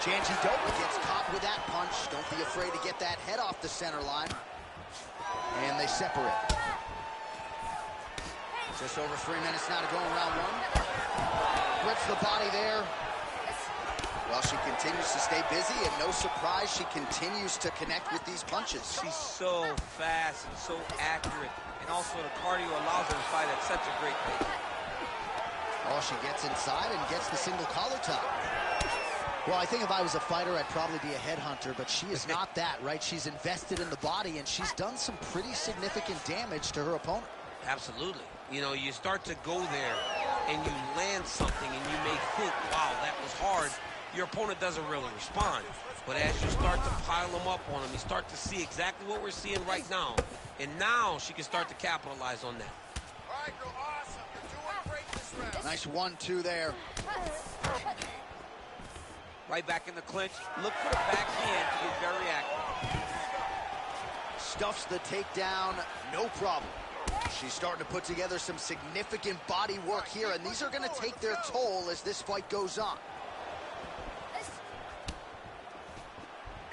Janji Doba gets caught with that punch. Don't be afraid to get that head off the center line. And they separate. Just over 3 minutes now to go in round one. Grips the body there. Well, she continues to stay busy, and no surprise, she continues to connect with these punches. She's so fast and so accurate, and also the cardio allows her to fight at such a great pace. Oh, she gets inside and gets the single collar top. Well, I think if I was a fighter, I'd probably be a headhunter, but she is not that, right? She's invested in the body, and she's done some pretty significant damage to her opponent. Absolutely. You know, you start to go there and you land something and you may think, wow, that was hard. Your opponent doesn't really respond. But as you start to pile them up on him, you start to see exactly what we're seeing right now. And now she can start to capitalize on that. All right, girl, awesome. You're doing great this round. Nice 1-2 there. Right back in the clinch. Look for the backhand to get very active. Stuffs the takedown, no problem. She's starting to put together some significant body work here, and these are going to take their toll as this fight goes on.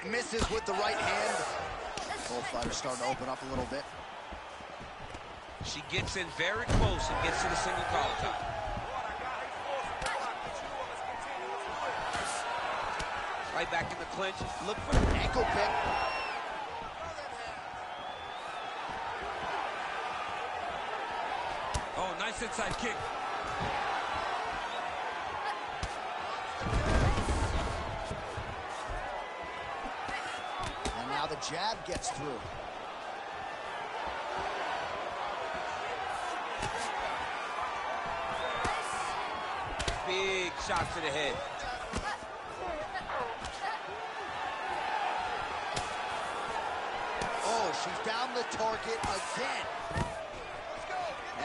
Misses with the right hand. Both fighters starting to open up a little bit. She gets in very close and gets to the single collar top. Right back in the clinch. Look for the Ankle pick. Oh, nice inside kick. And now the jab gets through. Big shot to the head. Oh, she found the target again.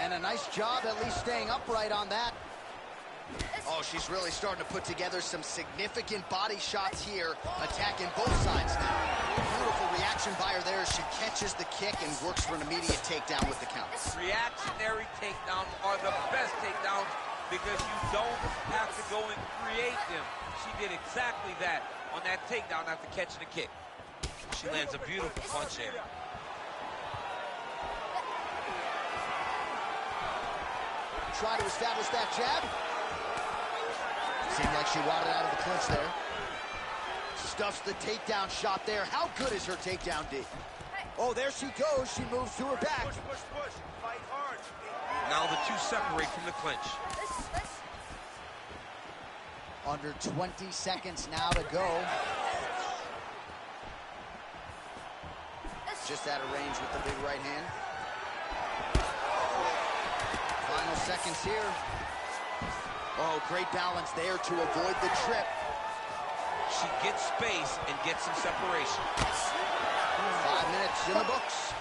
And a nice job at least staying upright on that. Oh, she's really starting to put together some significant body shots here, attacking both sides now. Beautiful reaction by her there as she catches the kick and works for an immediate takedown with the count. Reactionary takedowns are the best takedowns because you don't have to go and create them. She did exactly that on that takedown after catching the kick. She lands a beautiful punch there. Try to establish that jab. Seemed like she wanted out of the clinch there. Stuffs the takedown shot there. How good is her takedown, D? Oh, there she goes. She moves to her back. Push, push, push. Fight hard. Now the two separate from the clinch. Under 20 seconds now to go. Just out of range with the big right hand. Final seconds here. Oh, great balance there to avoid the trip. She gets space and gets some separation. 5 minutes in the books.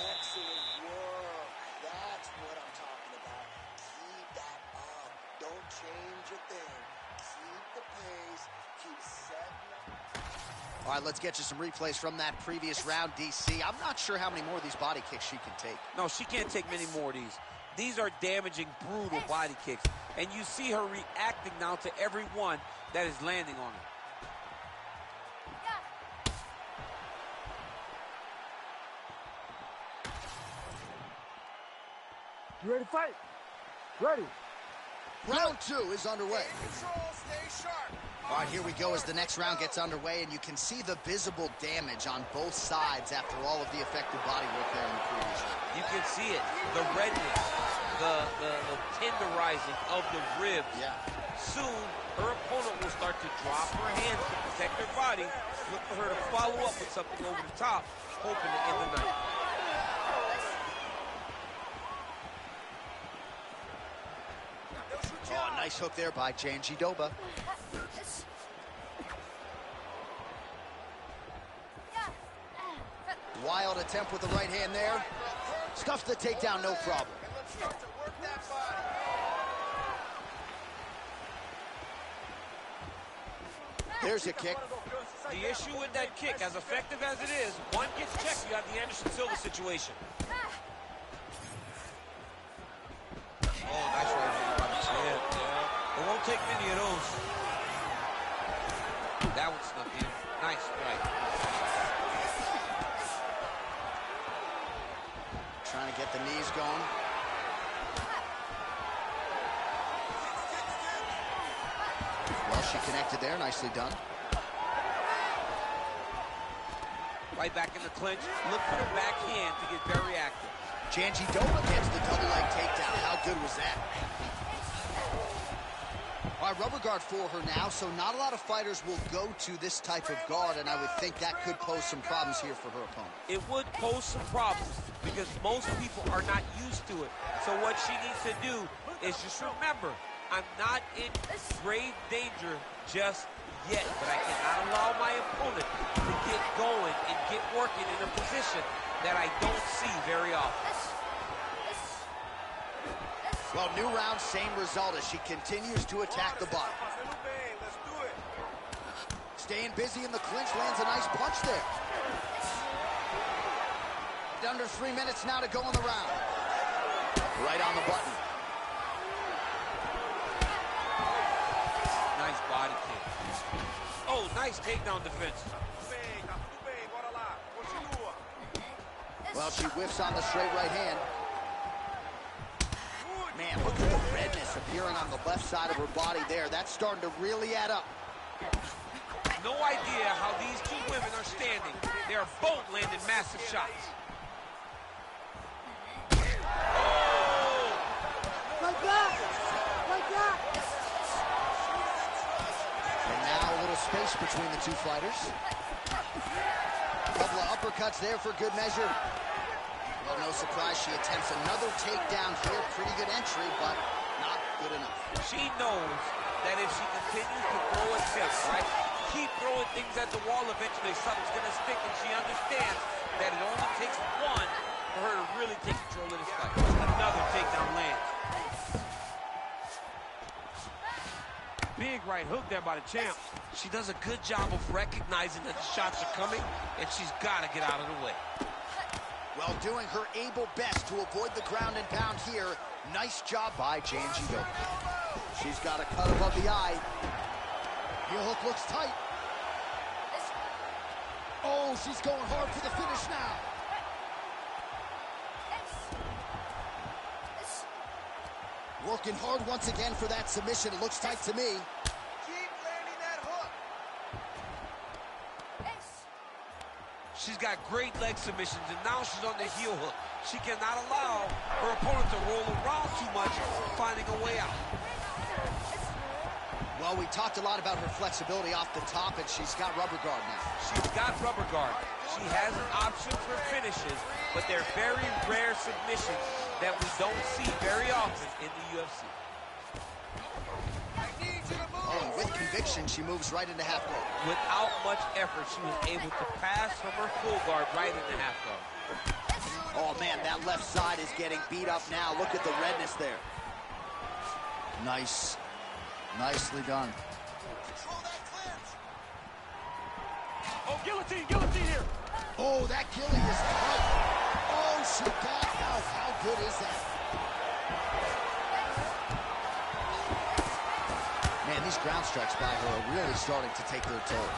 Excellent work. That's what I'm talking about. Keep that up. Don't change a thing. Keep the pace. Keep setting up. All right, let's get you some replays from that previous round, DC. I'm not sure how many more of these body kicks she can take. No, she can't take many more of these. These are damaging, brutal body kicks. And you see her reacting now to every one that is landing on her. You ready to fight? Ready. Round 2 is underway. Control, stay sharp. All right, here we go as the next round gets underway, and you can see the visible damage on both sides after all of the effective body work there in the previous round. You can see it, the redness, the tenderizing of the ribs. Yeah. Soon, her opponent will start to drop her hands to protect her body. Look for her to follow up with something over the top, hoping to end the night. Oh, nice hook there by Gane. Wild attempt with the right hand there. Stuffs the takedown, no problem. And let's start to work that body. There's a kick. The issue with that kick, as effective as it is, one gets checked, you have the Anderson Silva situation. Oh, nice right hand by the chin. Yeah. It won't take many of those. That one snuck in. Nice strike. Trying to get the knees going. Well, she connected there. Nicely done. Right back in the clinch. Look for the backhand to get very active. Janjidova gets the double leg takedown. How good was that? All right, rubber guard for her now, so not a lot of fighters will go to this type of guard, and I would think that could pose some problems here for her opponent. It would pose some problems because most people are not used to it. So what she needs to do is just remember, I'm not in grave danger just yet, but I cannot allow my opponent to get going and get working in a position that I don't see very often. Well, new round, same result as she continues to attack the body. Let's do it. Staying busy in the clinch, lands a nice punch there. Under 3 minutes now to go in the round. Right on the button. Nice body kick. Oh, nice takedown defense. Well, she whiffs on the straight right hand. Man, look at the redness appearing on the left side of her body there. That's starting to really add up. No idea how these two women are standing. They are both landing massive shots. Oh! Like that! Like that! And now a little space between the two fighters. A couple of uppercuts there for good measure. Well, no surprise, she attempts another takedown here. Pretty good entry, but not good enough. She knows that if she continues to throw attempts, right, keep throwing things at the wall, eventually something's going to stick, and she understands that it only takes one for her to really take control of this fight. Another takedown lands. Big right hook there by the champ. She does a good job of recognizing that the shots are coming, and she's got to get out of the way. Well, doing her able best to avoid the ground and pound here. Nice job by Janjidova. She's got a cut above the eye. Heel hook looks tight. Oh, she's going hard for the finish now. Working hard once again for that submission. It looks tight to me. Keep landing that hook. She's got great leg submissions, and now she's on the heel hook. She cannot allow her opponent to roll around too much, finding a way out. Well, we talked a lot about her flexibility off the top, and she's got rubber guard now. She's got rubber guard. She has an option for finishes, but they're very rare submissions that we don't see very often in the UFC. I need you to move. Oh, and with conviction, she moves right into half guard. Without much effort, she was able to pass from her full guard right into half guard. Oh, man, that left side is getting beat up now. Look at the redness there. Nice. Nicely done. Control that clinch. Guillotine, guillotine here. Oh, that Gilly is tight. Oh, she got out. How good is that? Man, these ground strikes by her are really starting to take their toll.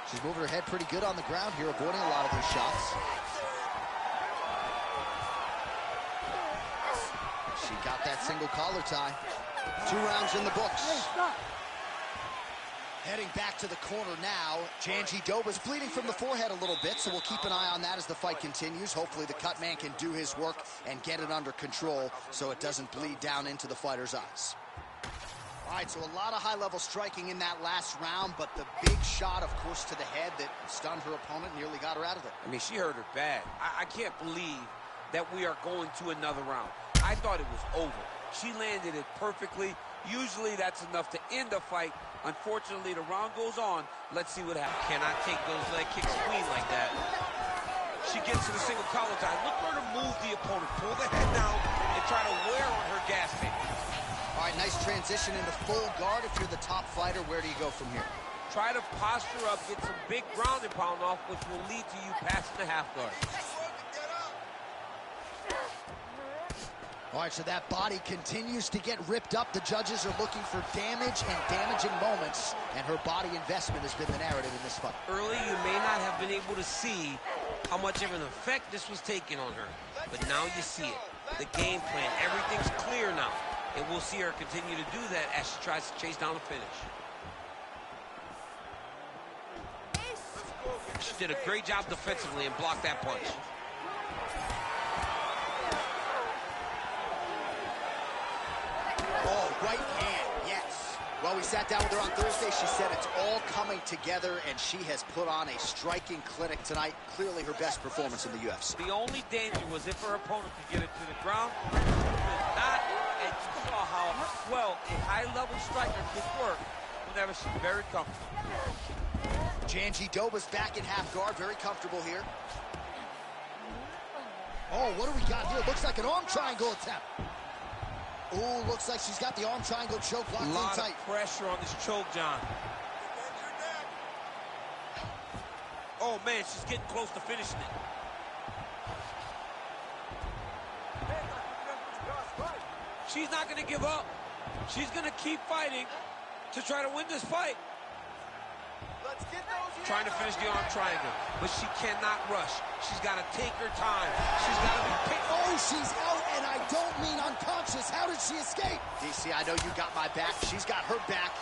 She's moving her head pretty good on the ground here, avoiding a lot of these shots. She got that single collar tie. 2 rounds in the books. Hey, stop. Heading back to the corner now. Janji Doba's bleeding from the forehead a little bit, so we'll keep an eye on that as the fight continues. Hopefully the cut man can do his work and get it under control so it doesn't bleed down into the fighter's eyes. All right, so a lot of high-level striking in that last round, but the big shot, of course, to the head that stunned her opponent, nearly got her out of it. I mean, she hurt her bad. I can't believe that we are going to another round. I thought it was over. She landed it perfectly. Usually that's enough to end a fight. Unfortunately, the round goes on. Let's see what happens. Cannot take those leg kicks clean like that. She gets to the single collar tie. Look for her to move the opponent. Pull the head down and try to wear on her gas tank. All right, nice transition into full guard. If you're the top fighter, where do you go from here? Try to posture up, get some big ground and pound off, which will lead to you passing the half guard. All right, so that body continues to get ripped up. The judges are looking for damage and damaging moments, and her body investment has been the narrative in this fight. Early, you may not have been able to see how much of an effect this was taking on her, but now you see it. The game plan, everything's clear now, and we'll see her continue to do that as she tries to chase down the finish. She did a great job defensively and blocked that punch. Oh, right hand, yes. Well, we sat down with her on Thursday. She said it's all coming together, and she has put on a striking clinic tonight. Clearly her best performance in the UFC. The only danger was if her opponent could get it to the ground. She did not, and you saw how well a high-level striker can work whenever she's very comfortable. Janji Doba's back in half guard, very comfortable here. Oh, what do we got here? Looks like an arm triangle attempt. Oh, looks like she's got the arm triangle choke locked in lot tight. of pressure on this choke, John. Oh, man, she's getting close to finishing it. She's not going to give up. She's going to keep fighting to try to win this fight. Let's get those Trying to finish the arm triangle, but she cannot rush. She's got to take her time. She's got to be picked. Oh, she's out, and I don't mean unconscious. How did she escape? DC, I know you got my back. She's got her back,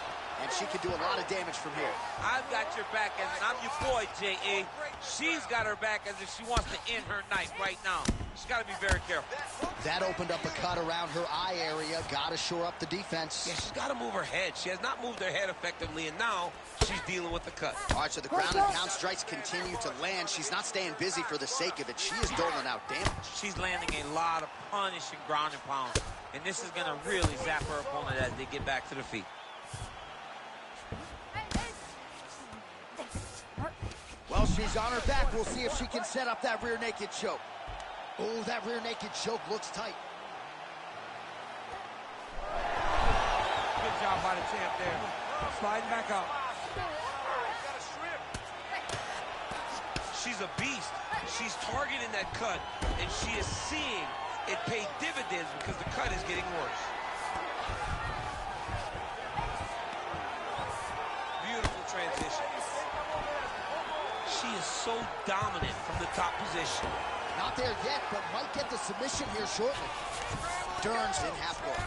and she can do a lot of damage from here. I've got your back, as I'm your boy, J.A. She's got her back as if she wants to end her night right now. She's got to be very careful. That opened up a cut around her eye area. Got to shore up the defense. Yeah, she's got to move her head. She has not moved her head effectively, and now she's dealing with the cut. All right, so the ground and pound strikes continue to land. She's not staying busy for the sake of it. She is doling out damage. She's landing a lot of punishing ground and pound, and this is going to really zap her opponent as they get back to the feet. Well, she's on her back. We'll see if she can set up that rear naked choke. Oh, that rear naked choke looks tight. Good job by the champ there. Sliding back out. She's a beast. She's targeting that cut, and she is seeing it pay dividends because the cut is getting worse. Beautiful transition. She is so dominant from the top position. Not there yet, but might get the submission here shortly. Dern's in half guard.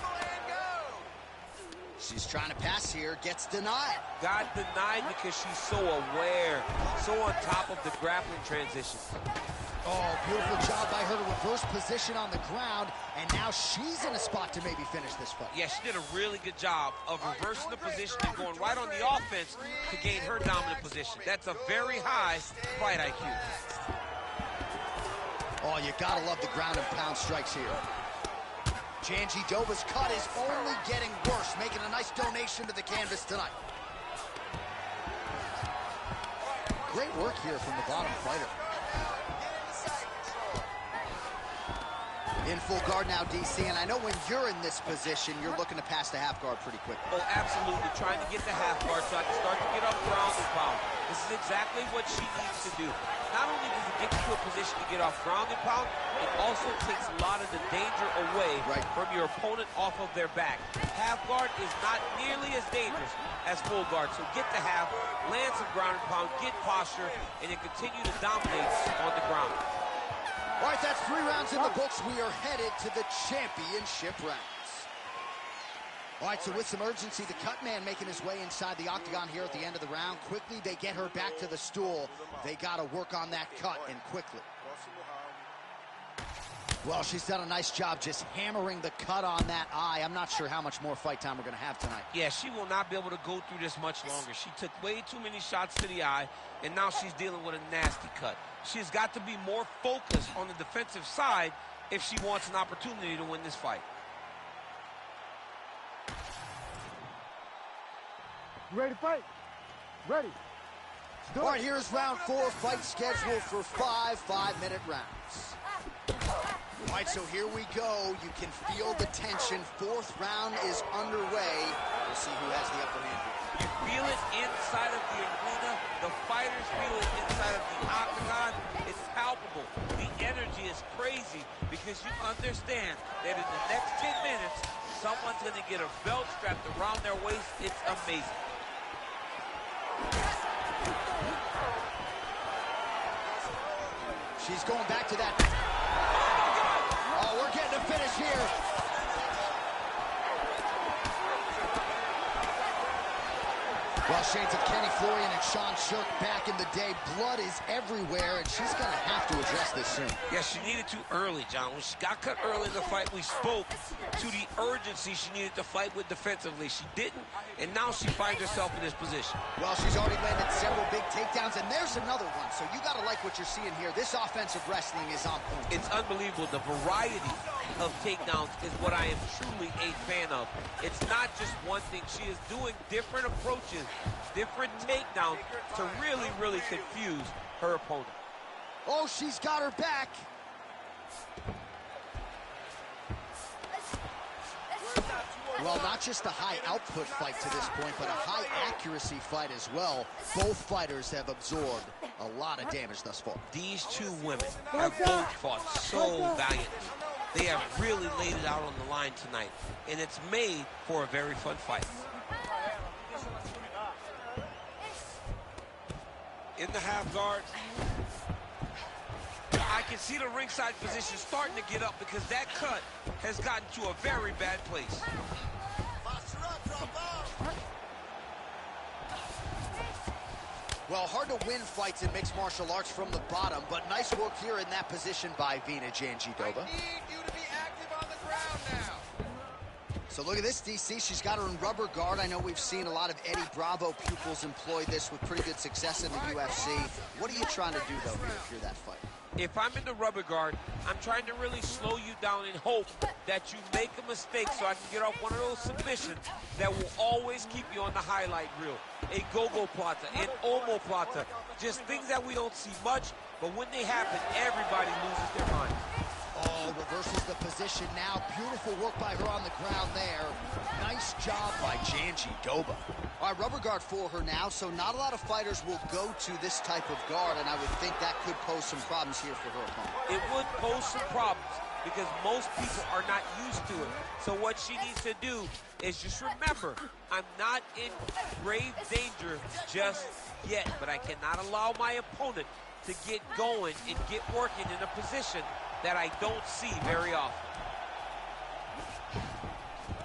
She's trying to pass here, gets denied. Got denied because she's so aware, so on top of the grappling transition. Oh, beautiful job by her to reverse position on the ground, and now she's in a spot to maybe finish this fight. Yeah, she did a really good job of reversing the position and going right on the offense to gain her dominant position. That's a very high fight IQ. Oh, you gotta love the ground and pound strikes here. Janji Doba's cut is only getting worse, making a nice donation to the canvas tonight. Great work here from the bottom fighter. In full guard now, DC, and I know when you're in this position, you're looking to pass the half guard pretty quickly. Oh, absolutely. Trying to get the half guard so I can start to get up ground and pound. This is exactly what she needs to do. Not only does it get you to a position to get off ground and pound, it also takes a lot of the danger away from your opponent off of their back. Half guard is not nearly as dangerous as full guard. So get the half, land some ground and pound, get posture, and then continue to dominate on the ground. All right, that's 3 rounds in the books. We are headed to the championship rounds. All right, so with some urgency, the cut man making his way inside the octagon here at the end of the round. Quickly, they get her back to the stool. They got to work on that cut, and quickly. Well, she's done a nice job just hammering the cut on that eye. I'm not sure how much more fight time we're going to have tonight. Yeah, she will not be able to go through this much longer. She took way too many shots to the eye, and now she's dealing with a nasty cut. She's got to be more focused on the defensive side if she wants an opportunity to win this fight. You ready to fight? Ready. All right, here's round 4, fight scheduled for 5 5-minute rounds. All right, so here we go. You can feel the tension. 4th round is underway. We'll see who has the upper hand here. You feel it inside of the arena. The fighters feel it inside of the octagon. It's palpable. The energy is crazy because you understand that in the next 10 minutes, someone's going to get a belt strapped around their waist. It's amazing. She's going back to that. Oh, we're getting a finish here. Well, Shades of Kenny Florian and Sean Shirk back in the day. Blood is everywhere, and she's going to have to address this soon. Yeah, she needed to early, John. When she got cut early in the fight, we spoke to the urgency she needed to fight with defensively. She didn't, and now she finds herself in this position. Well, she's already landed several big takedowns, and there's another one. So you got to like what you're seeing here. This offensive wrestling is on point. It's unbelievable. The variety of takedowns is what I am truly a fan of. It's not just one thing. She is doing different approaches, different takedowns to really, really confuse her opponent. Oh, she's got her back. Well, not just a high output fight to this point, but a high accuracy fight as well. Both fighters have absorbed a lot of damage thus far. These two women have both fought so valiantly. They have really laid it out on the line tonight, and it's made for a very fun fight. In the half guard, I can see the ringside position starting to get up because that cut has gotten to a very bad place. Well, hard to win fights in mixed martial arts from the bottom, but nice work here in that position by Vina Janjigiova. I need you to be active on the ground now. So look at this, DC. She's got her in rubber guard. I know we've seen a lot of Eddie Bravo pupils employ this with pretty good success in the UFC. What are you trying to do, though, here if you're that fighter? If I'm in the rubber guard, I'm trying to really slow you down and hope that you make a mistake so I can get off one of those submissions that will always keep you on the highlight reel. A go-go plata, an omoplata, just things that we don't see much, but when they happen, everybody loses their mind. Oh, reverses the position now. Beautiful work by her on the ground there. Nice job by Janjigiova. All right, rubber guard for her now, so not a lot of fighters will go to this type of guard, and I would think that could pose some problems here for her opponent. It would pose some problems because most people are not used to it. So what she needs to do is just remember, I'm not in grave danger just yet, but I cannot allow my opponent to get going and get working in a position that I don't see very often.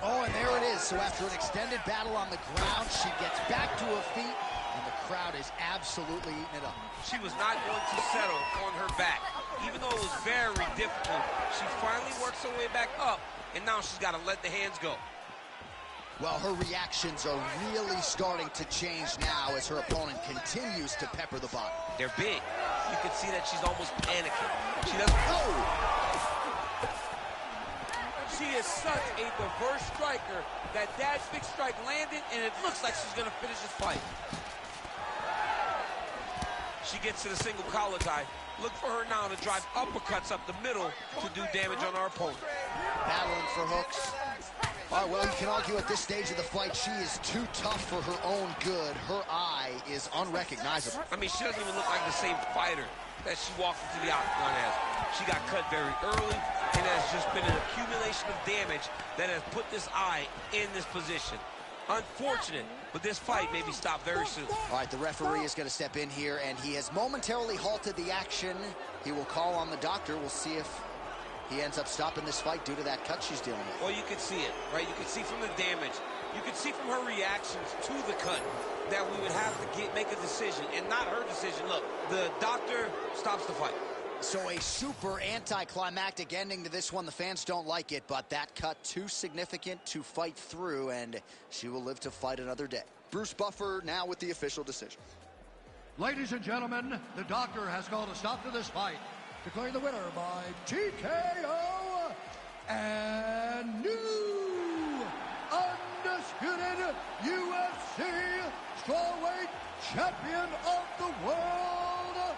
Oh, and there it is. So after an extended battle on the ground, she gets back to her feet, and the crowd is absolutely eating it up. She was not going to settle on her back. Even though it was very difficult, she finally works her way back up, and now she's got to let the hands go. Well, her reactions are really starting to change now as her opponent continues to pepper the body. They're big. You can see that she's almost panicking. She doesn't know. She is such a diverse striker that big strike landed, and it looks like she's going to finish this fight. she gets to the single collar tie. Look for her now to drive uppercuts up the middle to do damage on our opponent. Battling for hooks. All right, well, you can argue at this stage of the fight, she is too tough for her own good. Her eye is unrecognizable. I mean, she doesn't even look like the same fighter that she walked into the octagon as. She got cut very early, and has just been an accumulation of damage that has put this eye in this position. Unfortunate, but this fight may be stopped very soon. All right, the referee is going to step in here, and he has momentarily halted the action. He will call on the doctor. We'll see if he ends up stopping this fight due to that cut she's dealing with. Well, you can see it, right? You can see from the damage. You can see from her reactions to the cut that we would have to make a decision, and not her decision. Look, the doctor stops the fight. So a super anticlimactic ending to this one. The fans don't like it, but that cut too significant to fight through, and she will live to fight another day. Bruce Buffer now with the official decision. Ladies and gentlemen, the doctor has called a stop to this fight, declaring the winner by TKO and new undisputed UFC strawweight champion of the world,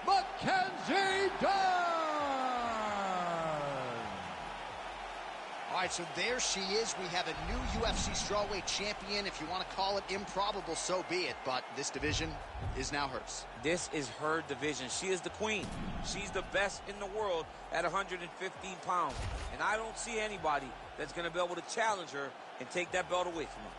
Mackenzie Dern. All right, so there she is. We have a new UFC strawweight champion. If you want to call it improbable, so be it. But this division is now hers. This is her division. She is the queen. She's the best in the world at 115 pounds. And I don't see anybody that's going to be able to challenge her and take that belt away from her.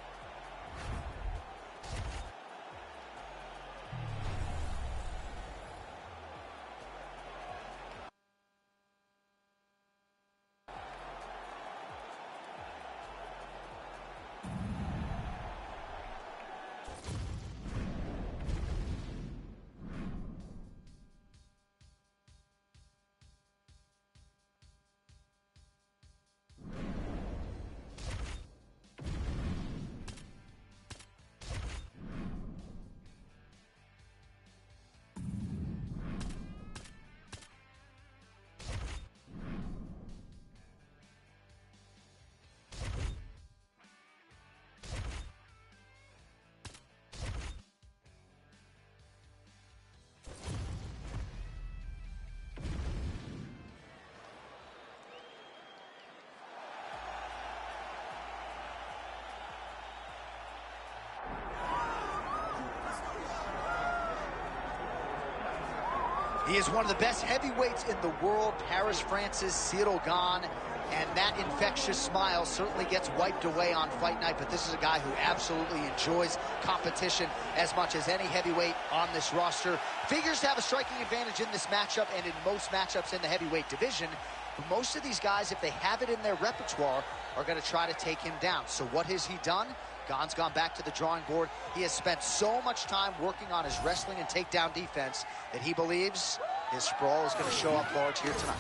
He is one of the best heavyweights in the world, Paris, France's Cyril Gane, and that infectious smile certainly gets wiped away on fight night, but this is a guy who absolutely enjoys competition as much as any heavyweight on this roster. Figures to have a striking advantage in this matchup and in most matchups in the heavyweight division. But most of these guys, if they have it in their repertoire, are going to try to take him down. So what has he done? Gane's gone back to the drawing board. He has spent so much time working on his wrestling and takedown defense that he believes his sprawl is going to show up large here tonight.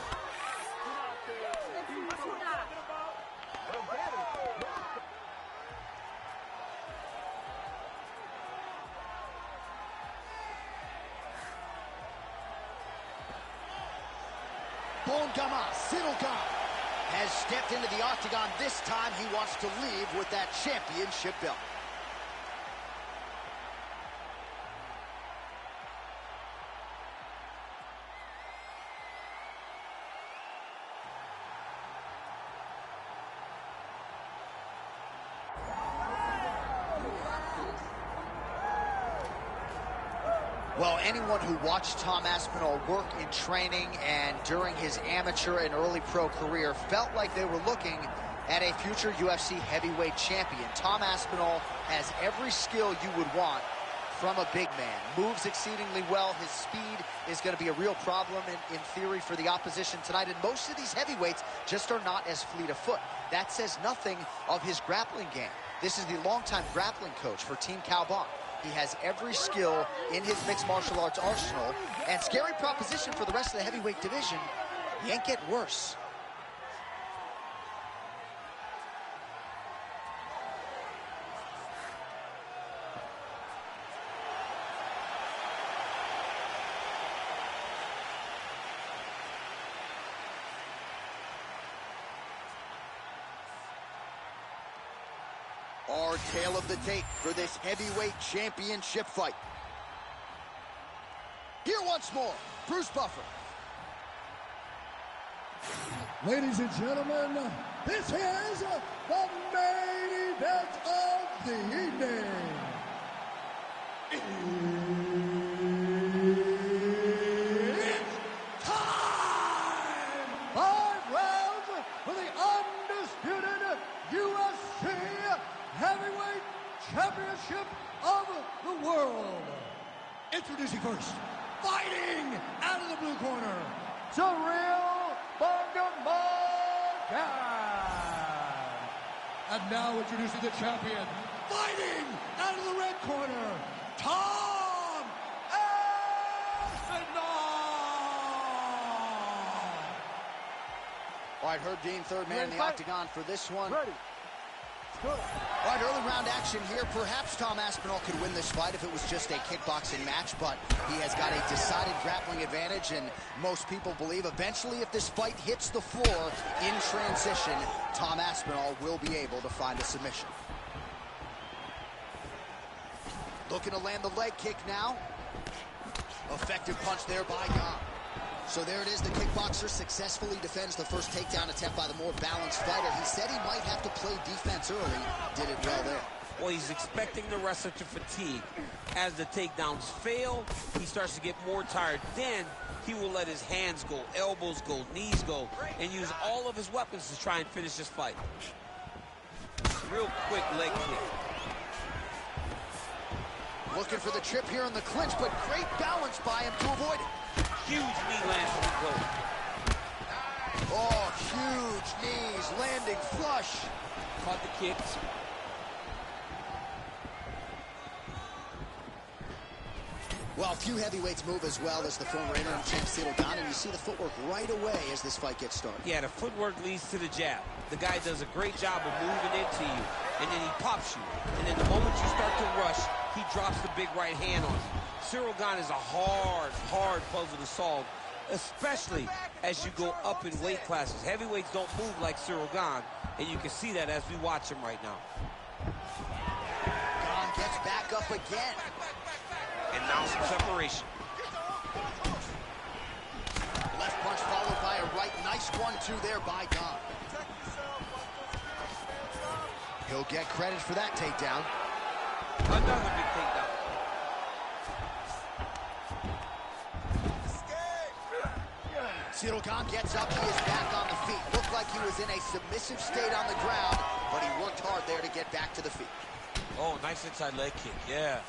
Cyril Gane has stepped into the octagon. This time he wants to leave with that championship belt. Well, anyone who watched Tom Aspinall work in training and during his amateur and early pro career felt like they were looking at a future UFC heavyweight champion. Tom Aspinall has every skill you would want from a big man. Moves exceedingly well. His speed is going to be a real problem in theory for the opposition tonight. And most of these heavyweights just are not as fleet of foot. That says nothing of his grappling game. This is the longtime grappling coach for Team Cowbon. He has every skill in his mixed martial arts arsenal, and scary proposition for the rest of the heavyweight division. He ain't getting worse. Our tale of the tape for this heavyweight championship fight. Here once more, Bruce Buffer. Ladies and gentlemen, this is the main event of the evening. It's time! 5 rounds for the undisputed UFC Heavyweight Championship of the world. Introducing first, fighting out of the blue corner, Surreal Bongamongan. And now introducing the champion, fighting out of the red corner, Tom Aspinall. All right, Herb Dean, third man in the octagon for this one. Ready. Good. All right, early round action here. Perhaps Tom Aspinall could win this fight if it was just a kickboxing match, but he has got a decided grappling advantage, and most people believe eventually if this fight hits the floor in transition, Tom Aspinall will be able to find a submission. Looking to land the leg kick now. Effective punch there by Gane. So there it is, the kickboxer successfully defends the first takedown attempt by the more balanced fighter. He said he might have to play defense early, did it well there. Well, he's expecting the wrestler to fatigue. As the takedowns fail, he starts to get more tired. Then he will let his hands go, elbows go, knees go, and use all of his weapons to try and finish this fight. Real quick leg kick. Looking for the trip here in the clinch, but great balance by him to avoid it. Huge knee lands from the goal. Oh, huge knees, landing flush. Caught the kicks. Well, few heavyweights move as well as the former interim champ Gane, and you see the footwork right away as this fight gets started. Yeah, the footwork leads to the jab. The guy does a great job of moving into you, and then he pops you. And then the moment you start to rush, he drops the big right hand on you. Gane is a hard puzzle to solve, especially as you go up in weight classes. Heavyweights don't move like Gane, and you can see that as we watch him right now. Gane gets back up again. And now some separation. Left punch followed by a right. Nice 1-2 there by Gane. He'll get credit for that takedown. Another big takedown. Gane gets up, he is back on the feet. Looked like he was in a submissive state on the ground, but he worked hard there to get back to the feet. Oh, nice inside leg kick, yeah.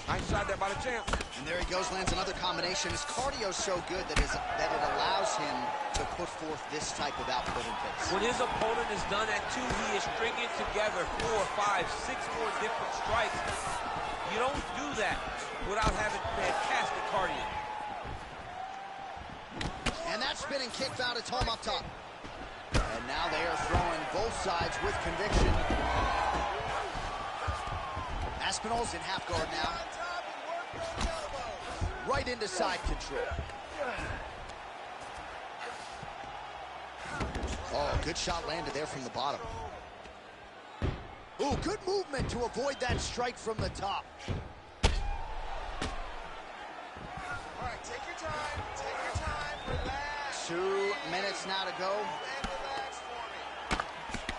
Nice shot there by the champ. And there he goes, lands another combination. His cardio's so good that it allows him to put forth this type of output in pace. When his opponent is done at 2, he is stringing together 4, 5, 6 more different strikes. You don't do that without having fantastic cardio. And that spinning kick found its home up top. And now they are throwing both sides with conviction. Aspinall's in half guard now. Right into side control. Oh, good shot landed there from the bottom. Ooh, good movement to avoid that strike from the top. All right, take your time, relax. 2 minutes now to go. And relax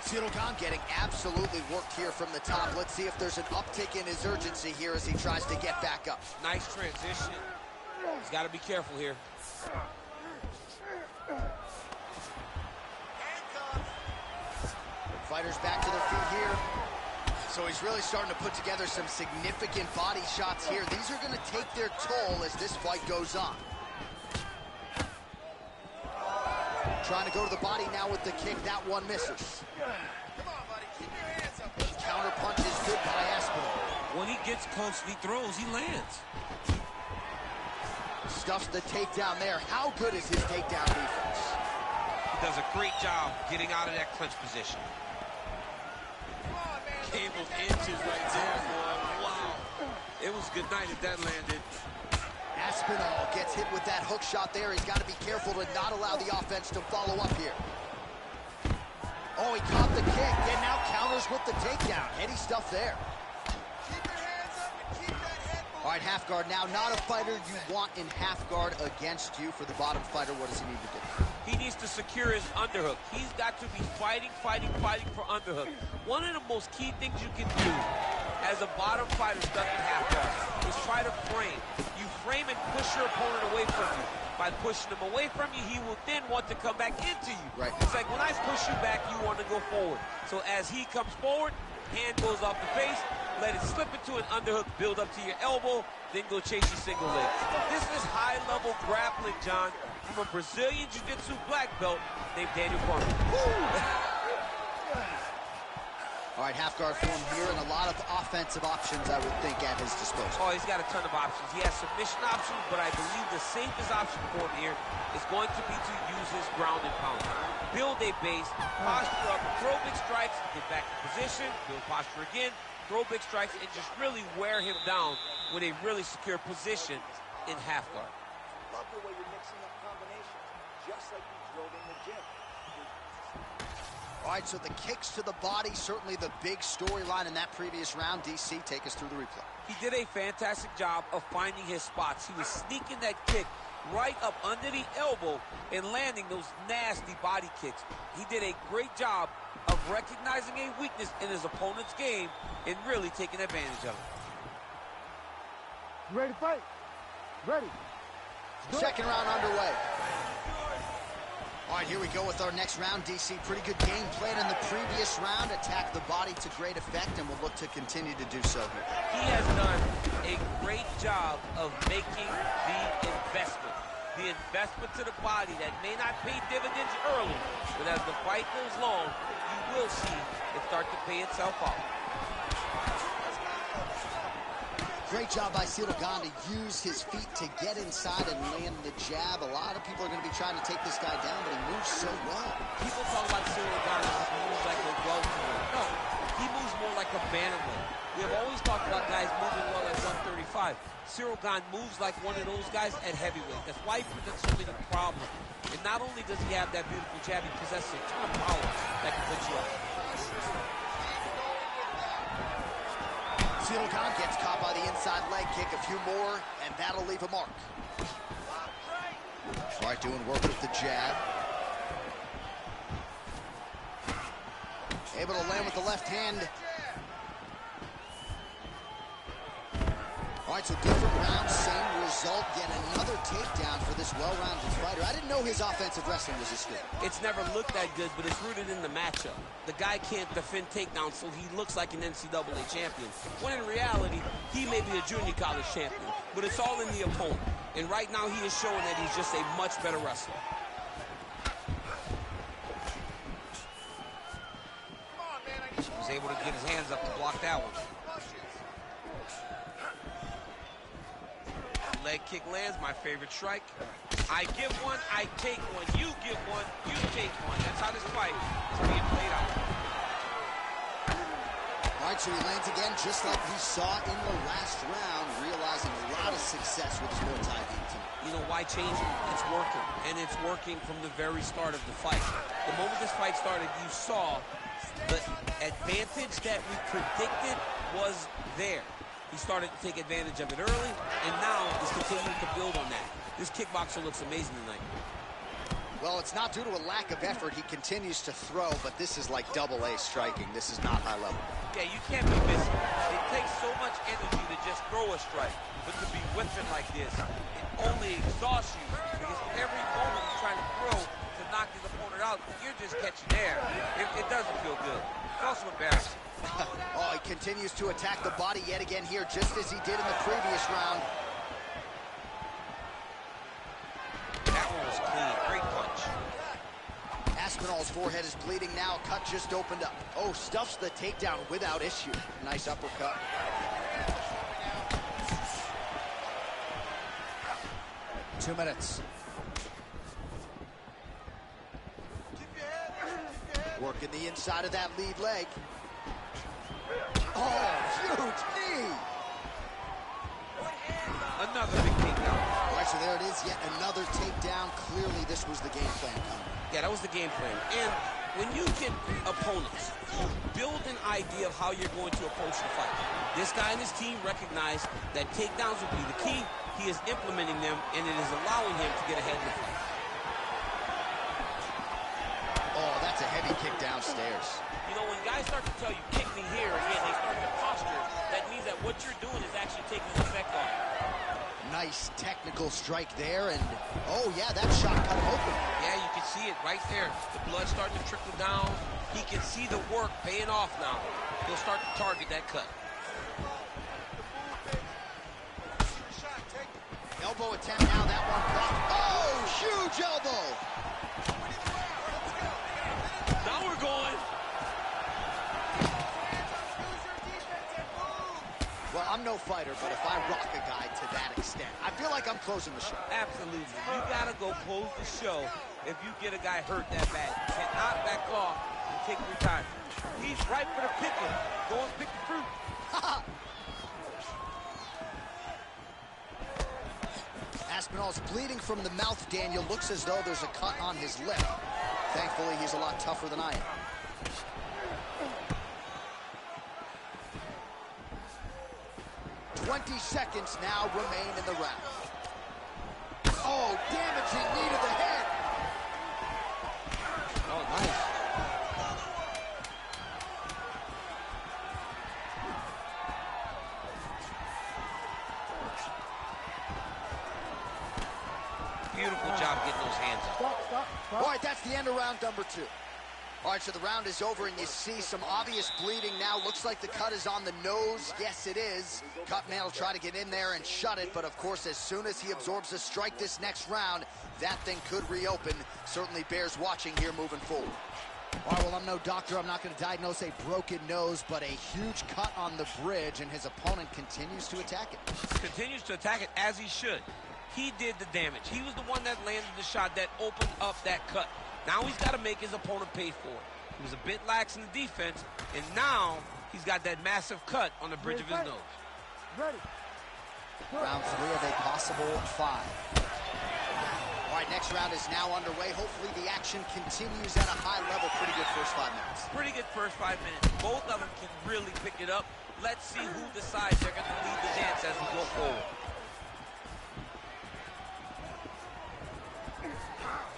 for me. Gane getting absolutely worked here from the top. Let's see if there's an uptick in his urgency here as he tries to get back up. Nice transition. He's got to be careful here. Fighters back to their feet here. So he's really starting to put together some significant body shots here. These are going to take their toll as this fight goes on. Trying to go to the body now with the kick. That one misses. Come on, buddy, keep your hands up. Counter punch is good by Aspinall. When he gets close and he throws, he lands. Stuffs the takedown there. How good is his takedown defense? He does a great job getting out of that clinch position. Came those inches right there, boy. Wow. It was good night if that landed. Aspinall gets hit with that hook shot there. He's got to be careful to not allow the offense to follow up here. Oh, he caught the kick, then now counters with the takedown. Heady stuff there. Keep your hands up and All right, half guard now. Not a fighter you want in half guard against you. For the bottom fighter, what does he need to do? He needs to secure his underhook. He's got to be fighting for underhook. One of the most key things you can do as a bottom fighter stuck in half guard is try to frame. You frame and push your opponent away from you. By pushing him away from you, he will then want to come back into you. Right. It's like when I push you back, you want to go forward. So as he comes forward, hand goes off the face, let it slip into an underhook, build up to your elbow, then go chase your single leg. This is high-level grappling, John, from a Brazilian Jiu-Jitsu black belt named Daniel Cormier. All right, half guard form here, and a lot of offensive options, I would think, at his disposal. Oh, he's got a ton of options. He has submission options, but I believe the safest option for him here is going to be to use his ground and pound. Build a base, posture up, throw big strikes, get back in position, build posture again, throw big strikes, and just really wear him down with a really secure position in half guard. Love the way you're mixing up combinations, just like you drilled in the gym. All right, so the kicks to the body, certainly the big storyline in that previous round. DC, take us through the replay. He did a fantastic job of finding his spots. He was sneaking that kick right up under the elbow and landing those nasty body kicks. He did a great job of recognizing a weakness in his opponent's game and really taking advantage of it. You ready to fight? Ready. Second round underway. All right, here we go with our next round, DC. Pretty good game plan in the previous round. Attacked the body to great effect, and will look to continue to do so here. He has done a great job of making the investment. The investment to the body that may not pay dividends early, but as the fight goes long, you will see it start to pay itself off. Great job by Gane to use his feet to get inside and land the jab. A lot of people are going to be trying to take this guy down, but he moves so well. People talk about Gane as he moves like a welterweight. No, he moves more like a bantamweight. We have always talked about guys moving well at 135. Gane moves like one of those guys at heavyweight. That's why he presents so many problems. And not only does he have that beautiful jab, he possesses a ton of power that can put you out. Gane gets caught by the inside leg kick. A few more, and that'll leave a mark. All right, doing work with the jab. Able to land with the left hand. All right, so different round, same result. Yet another takedown for this well-rounded fighter. I didn't know his offensive wrestling was this good. It's never looked that good, but it's rooted in the matchup. The guy can't defend takedowns, so he looks like an NCAA champion. When in reality, he may be a junior college champion, but it's all in the opponent. And right now, he is showing that he's just a much better wrestler. He was able to get his hands up to block that one. Leg kick lands, my favorite strike. I give one, I take one. You give one, you take one. That's how this fight is being played out. All right, so he lands again just like we saw in the last round, realizing a lot of success with his Muay Thai team. You know, why change it? It's working, and it's working from the very start of the fight. The moment this fight started, you saw the advantage that we predicted was there. He started to take advantage of it early, and now is continuing to build on that. This kickboxer looks amazing tonight. Well, it's not due to a lack of effort. He continues to throw, but this is like double-A striking. This is not high level. Yeah, you can't be missing. It takes so much energy to just throw a strike, but to be whipping like this, it only exhausts you, because every moment you're trying to throw to knock his opponent out, you're just catching air. It doesn't feel good. It's also embarrassing. Oh, he continues to attack the body yet again here, just as he did in the previous round. That one was clean. Great punch. Aspinall's forehead is bleeding now. Cut just opened up. Oh, stuffs the takedown without issue. Nice uppercut. Two minutes. Working the inside of that lead leg. Oh, huge knee! Another big takedown. All right, so there it is, yet another takedown. Clearly, this was the game plan coming. Yeah, that was the game plan. And when you get opponents you build an idea of how you're going to approach the fight. This guy and his team recognize that takedowns will be the key. He is implementing them, and it is allowing him to get ahead in the fight. Oh, that's a heavy kick downstairs. You know, when guys start to tell you, kick me here, again, they start to posture. That means that what you're doing is actually taking an effect on it. Nice technical strike there, and oh yeah, that shot cut him open. Yeah, you can see it right there. The blood starting to trickle down. He can see the work paying off now. He'll start to target that cut. Elbow attempt now, that one blocked. Oh, huge elbow. Now we're going. Well, I'm no fighter, but if I rock a guy to that extent, I feel like I'm closing the show. Absolutely. You gotta go close the show if you get a guy hurt that bad. You cannot back off and take your time. He's ripe for the picking. Go and pick the fruit. Aspinall's bleeding from the mouth, Daniel. Looks as though there's a cut on his lip. Thankfully, he's a lot tougher than I am. "20 seconds now remain in the round." Oh, damaging knee to the head. Oh, nice. Beautiful job getting those hands up. Stop. All right, that's the end of round number 2. All right, so the round is over, and you see some obvious bleeding now. Looks like the cut is on the nose. Yes, it is. Cutman will try to get in there and shut it, but of course, as soon as he absorbs a strike this next round, that thing could reopen. Certainly bears watching here moving forward. All right, well, I'm no doctor. I'm not going to diagnose a broken nose, but a huge cut on the bridge, and his opponent continues to attack it. Continues to attack it as he should. He did the damage. He was the one that landed the shot that opened up that cut. Now he's got to make his opponent pay for it. He was a bit lax in the defense, and now he's got that massive cut on the bridge of his nose. Ready. Round 3 of a possible 5. All right, next round is now underway. Hopefully the action continues at a high level. Pretty good first 5 minutes. Pretty good first 5 minutes. Both of them can really pick it up. Let's see who decides they're going to lead the dance as we go forward.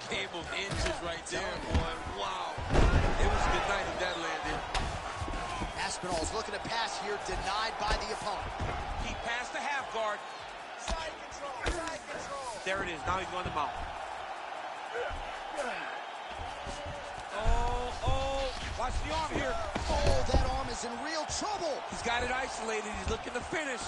Game of inches right there, boy. Wow. It was a good night if that landed. Aspinall's looking to pass here, denied by the opponent. He passed the half guard. Side control, side control. There it is. Now he's going to mount. Oh, watch the arm here. Oh, that arm is in real trouble. He's got it isolated. He's looking to finish.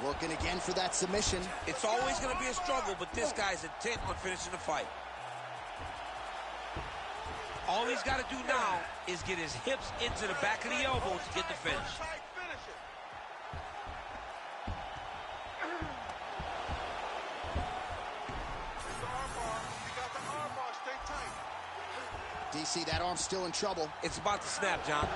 Working again for that submission. It's always going to be a struggle, but this guy's intent on finishing the fight. All he's got to do now is get his hips into the back of the elbow to get the finish. DC, that arm's still in trouble. It's about to snap, John.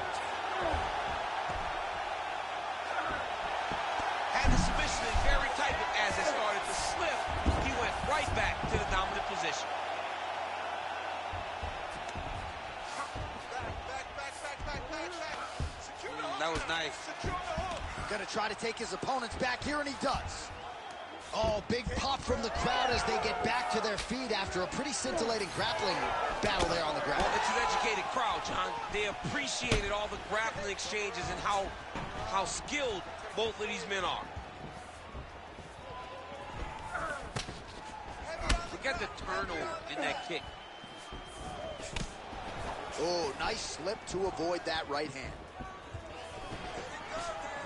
Had the submission in very tight, but as it started to slip, he went right back to the dominant position. That was nice. Gonna try to take his opponents back here, and he does. Oh, big pop from the crowd as they get back to their feet after a pretty scintillating grappling battle there on the ground. Well, it's an educated crowd, John. They appreciated all the grappling exchanges and how skilled both of these men are. Forget the turnover in that kick. Oh, nice slip to avoid that right hand.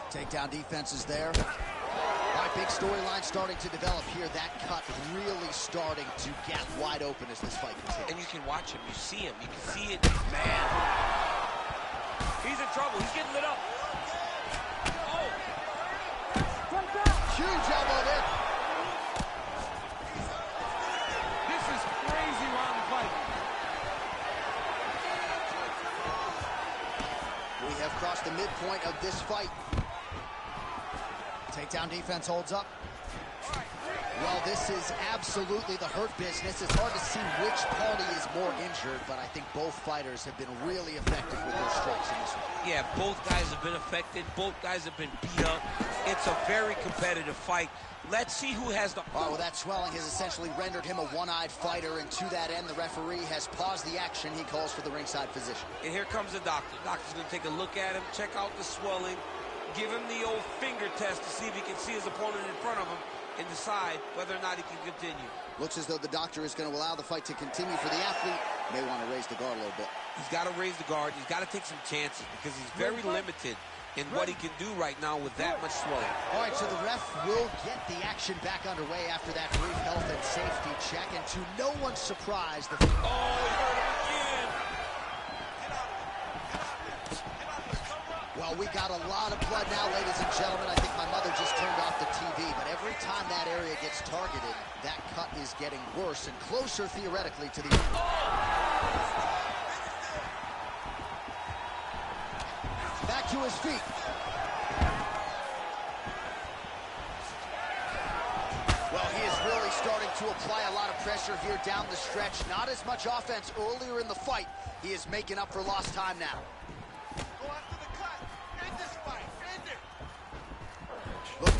Takedown defense is there. All right, big storyline starting to develop here. That cut really starting to get wide open as this fight continues. And you can watch him. You see him. You can see it. Man. He's in trouble. He's getting lit up. Oh. Huge elbow there. This is crazy round fight. We have crossed the midpoint of this fight. Takedown defense holds up. Well, this is absolutely the hurt business. It's hard to see which party is more injured, but I think both fighters have been really effective with their strikes in this one. Yeah, both guys have been affected. Both guys have been beat up. It's a very competitive fight. Let's see who has the... Oh, well, that swelling has essentially rendered him a one-eyed fighter, and to that end, the referee has paused the action. He calls for the ringside physician. And here comes the doctor. The doctor's going to take a look at him, check out the swelling, give him the old finger test to see if he can see his opponent in front of him and decide whether or not he can continue. Looks as though the doctor is going to allow the fight to continue for the athlete. May want to raise the guard a little bit. He's got to raise the guard. He's got to take some chances because he's very limited in what he can do right now with that much swelling. All right, so the ref will get the action back underway after that brief health and safety check, and to no one's surprise, the... Oh, he hurt him again! Well, we got a lot of blood now, ladies and gentlemen. I think my mother just turned off the TV, but every time that area gets targeted, that cut is getting worse and closer, theoretically, to the... Back to his feet. Well, he is really starting to apply a lot of pressure here down the stretch. Not as much offense earlier in the fight. He is making up for lost time now. Go after the cut. End this fight. End it. Look.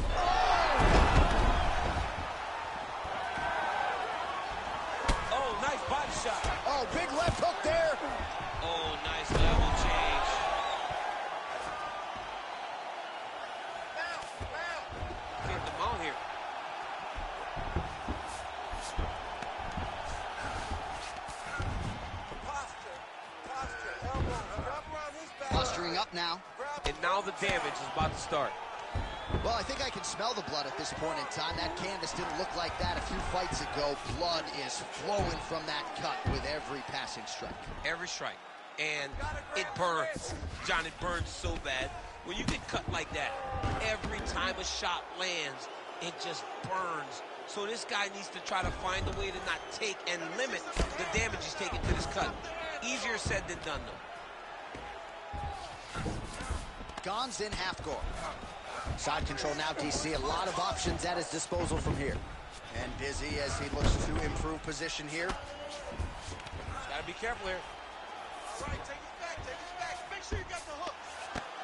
Oh, nice body shot. Oh, big left hook there. Oh, nice level change. Get the mount here. Posturing up now. And now the damage is about to start. Well, I think I can smell the blood at this point in time. That canvas didn't look like that a few fights ago. Blood is flowing from that cut with every passing strike. Every strike. And it burns. John, it burns so bad. When you get cut like that, every time a shot lands, it just burns. So this guy needs to try to find a way to not take and limit the damage he's taking to this cut. Easier said than done, though. Gane's in half guard. Side control now, DC. A lot of options at his disposal from here. And busy as he looks to improve position here. Gotta be careful here. All right, take it back. Take it back. Make sure you got the hooks.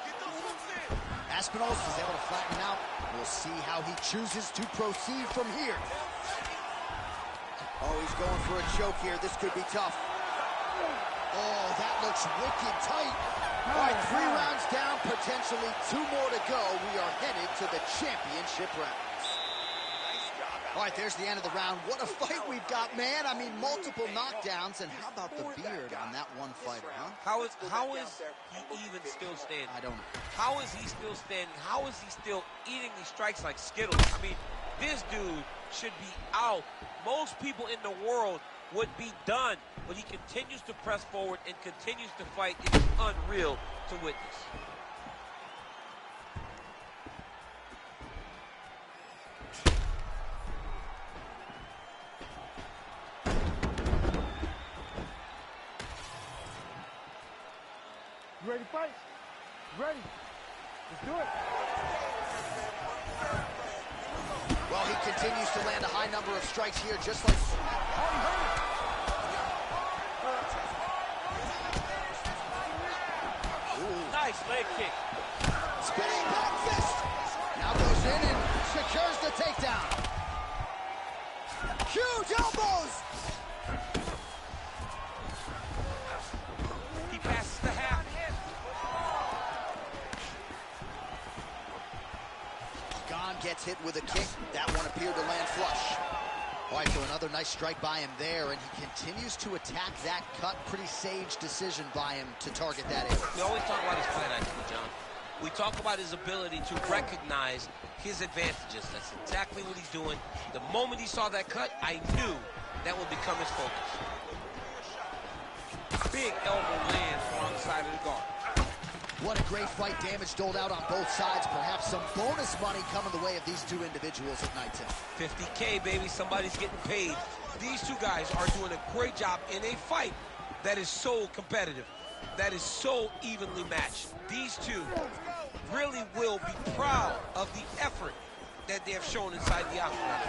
Get those hooks in. Aspinall is able to flatten out. We'll see how he chooses to proceed from here. Oh, he's going for a choke here. This could be tough. Oh, that looks wicked tight. All right, 3 rounds down, potentially 2 more to go. We are headed to the championship rounds. All right, there's the end of the round. What a fight we've got, man. I mean, multiple knockdowns. And how about the beard on that one fighter, huh? How is he even still standing? I don't know. How is he still standing? How is he still eating these strikes like Skittles? I mean, this dude should be out. Most people in the world would be done, but he continues to press forward and continues to fight. It is unreal to witness. You ready to fight? Ready. Let's do it. Well, he continues to land a high number of strikes here, just like... Ooh. Nice leg kick. Spinning back fist. Now goes in and secures the takedown. Huge elbows. He passes the half. Gane gets hit with a kick. That one appeared to land flush. All right, so another nice strike by him there, and he continues to attack that cut. Pretty sage decision by him to target that area. We always talk about his fight IQ, John. We talk about his ability to recognize his advantages. That's exactly what he's doing. The moment he saw that cut, I knew that would become his focus. Big elbow lands on the side of the guard. What a great fight. Damage doled out on both sides. Perhaps some bonus money coming the way of these two individuals at night 10. $50K, baby. Somebody's getting paid. These two guys are doing a great job in a fight that is so competitive, that is so evenly matched. These two really will be proud of the effort that they have shown inside the octagon.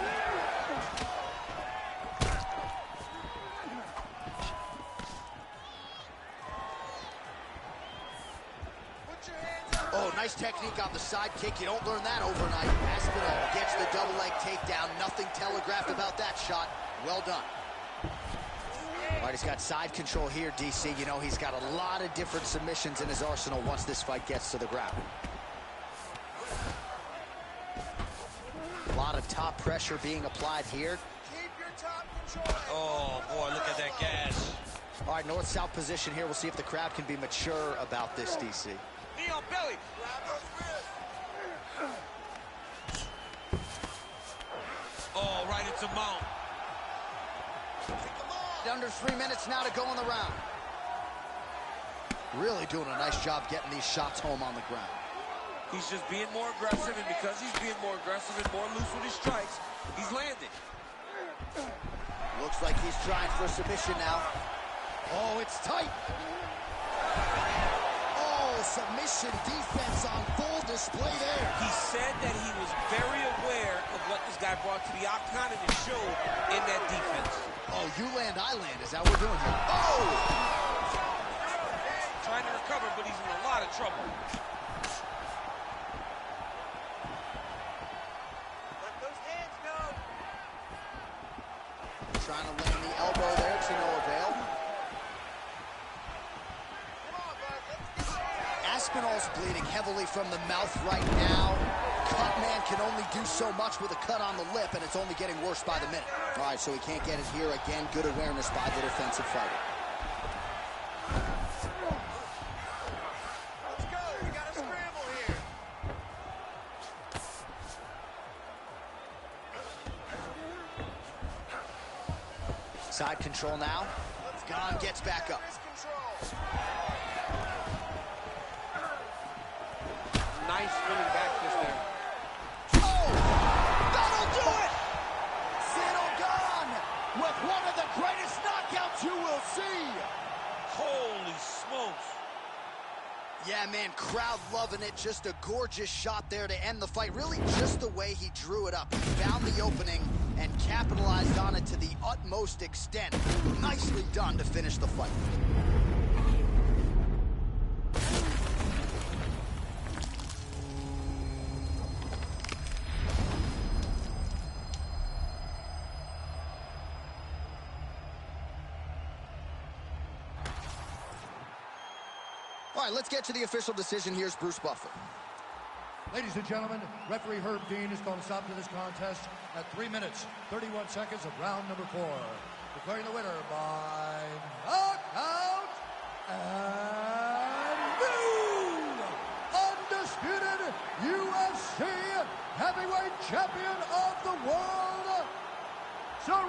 Oh, nice technique on the side kick. You don't learn that overnight. Aspinall gets the double leg takedown. Nothing telegraphed about that shot. Well done. All right, he's got side control here, DC. You know, he's got a lot of different submissions in his arsenal once this fight gets to the ground. A lot of top pressure being applied here. Keep your top control. Oh, boy, look at that gas. All right, north-south position here. We'll see if the crowd can be mature about this, DC. Knee on belly. Grab those wrists. Oh, right into mount. Under 3 minutes now to go in the round. Really doing a nice job getting these shots home on the ground. He's just being more aggressive, and because he's being more aggressive and more loose with his strikes, he's landing. Looks like he's trying for a submission now. Oh, it's tight. Oh, submission defense on full display there. He said that he was very aware of what this guy brought to the octagon, and it showed in that defense. Oh, you land, I land. Is that what we're doing here? Oh! Trying to recover, but he's in a lot of trouble. Let those hands go. Trying to land the elbow there to no avail. Come on, bud. Let's get Aspinall's bleeding heavily from the mouth right now. Cut man can only do so much with a cut on the lip, and it's only getting worse by the minute. All right, so he can't get it here again. Good awareness by the defensive fighter. Let's go. We got to scramble here. Side control now. Gane gets back up. Wrist control. Nice spinning back fist there. Oh! That'll do it! Cyril Gane with one of the greatest knockouts you will see. Holy smokes. Yeah, man, crowd loving it. Just a gorgeous shot there to end the fight. Really just the way he drew it up. He found the opening and capitalized on it to the utmost extent. Nicely done to finish the fight. All right, let's get to the official decision. Here's Bruce Buffer. Ladies and gentlemen, referee Herb Gane has called a stop to this contest at 3 minutes, 31 seconds of round number 4. Declaring the winner by knockout and new undisputed UFC heavyweight champion of the world, Cyril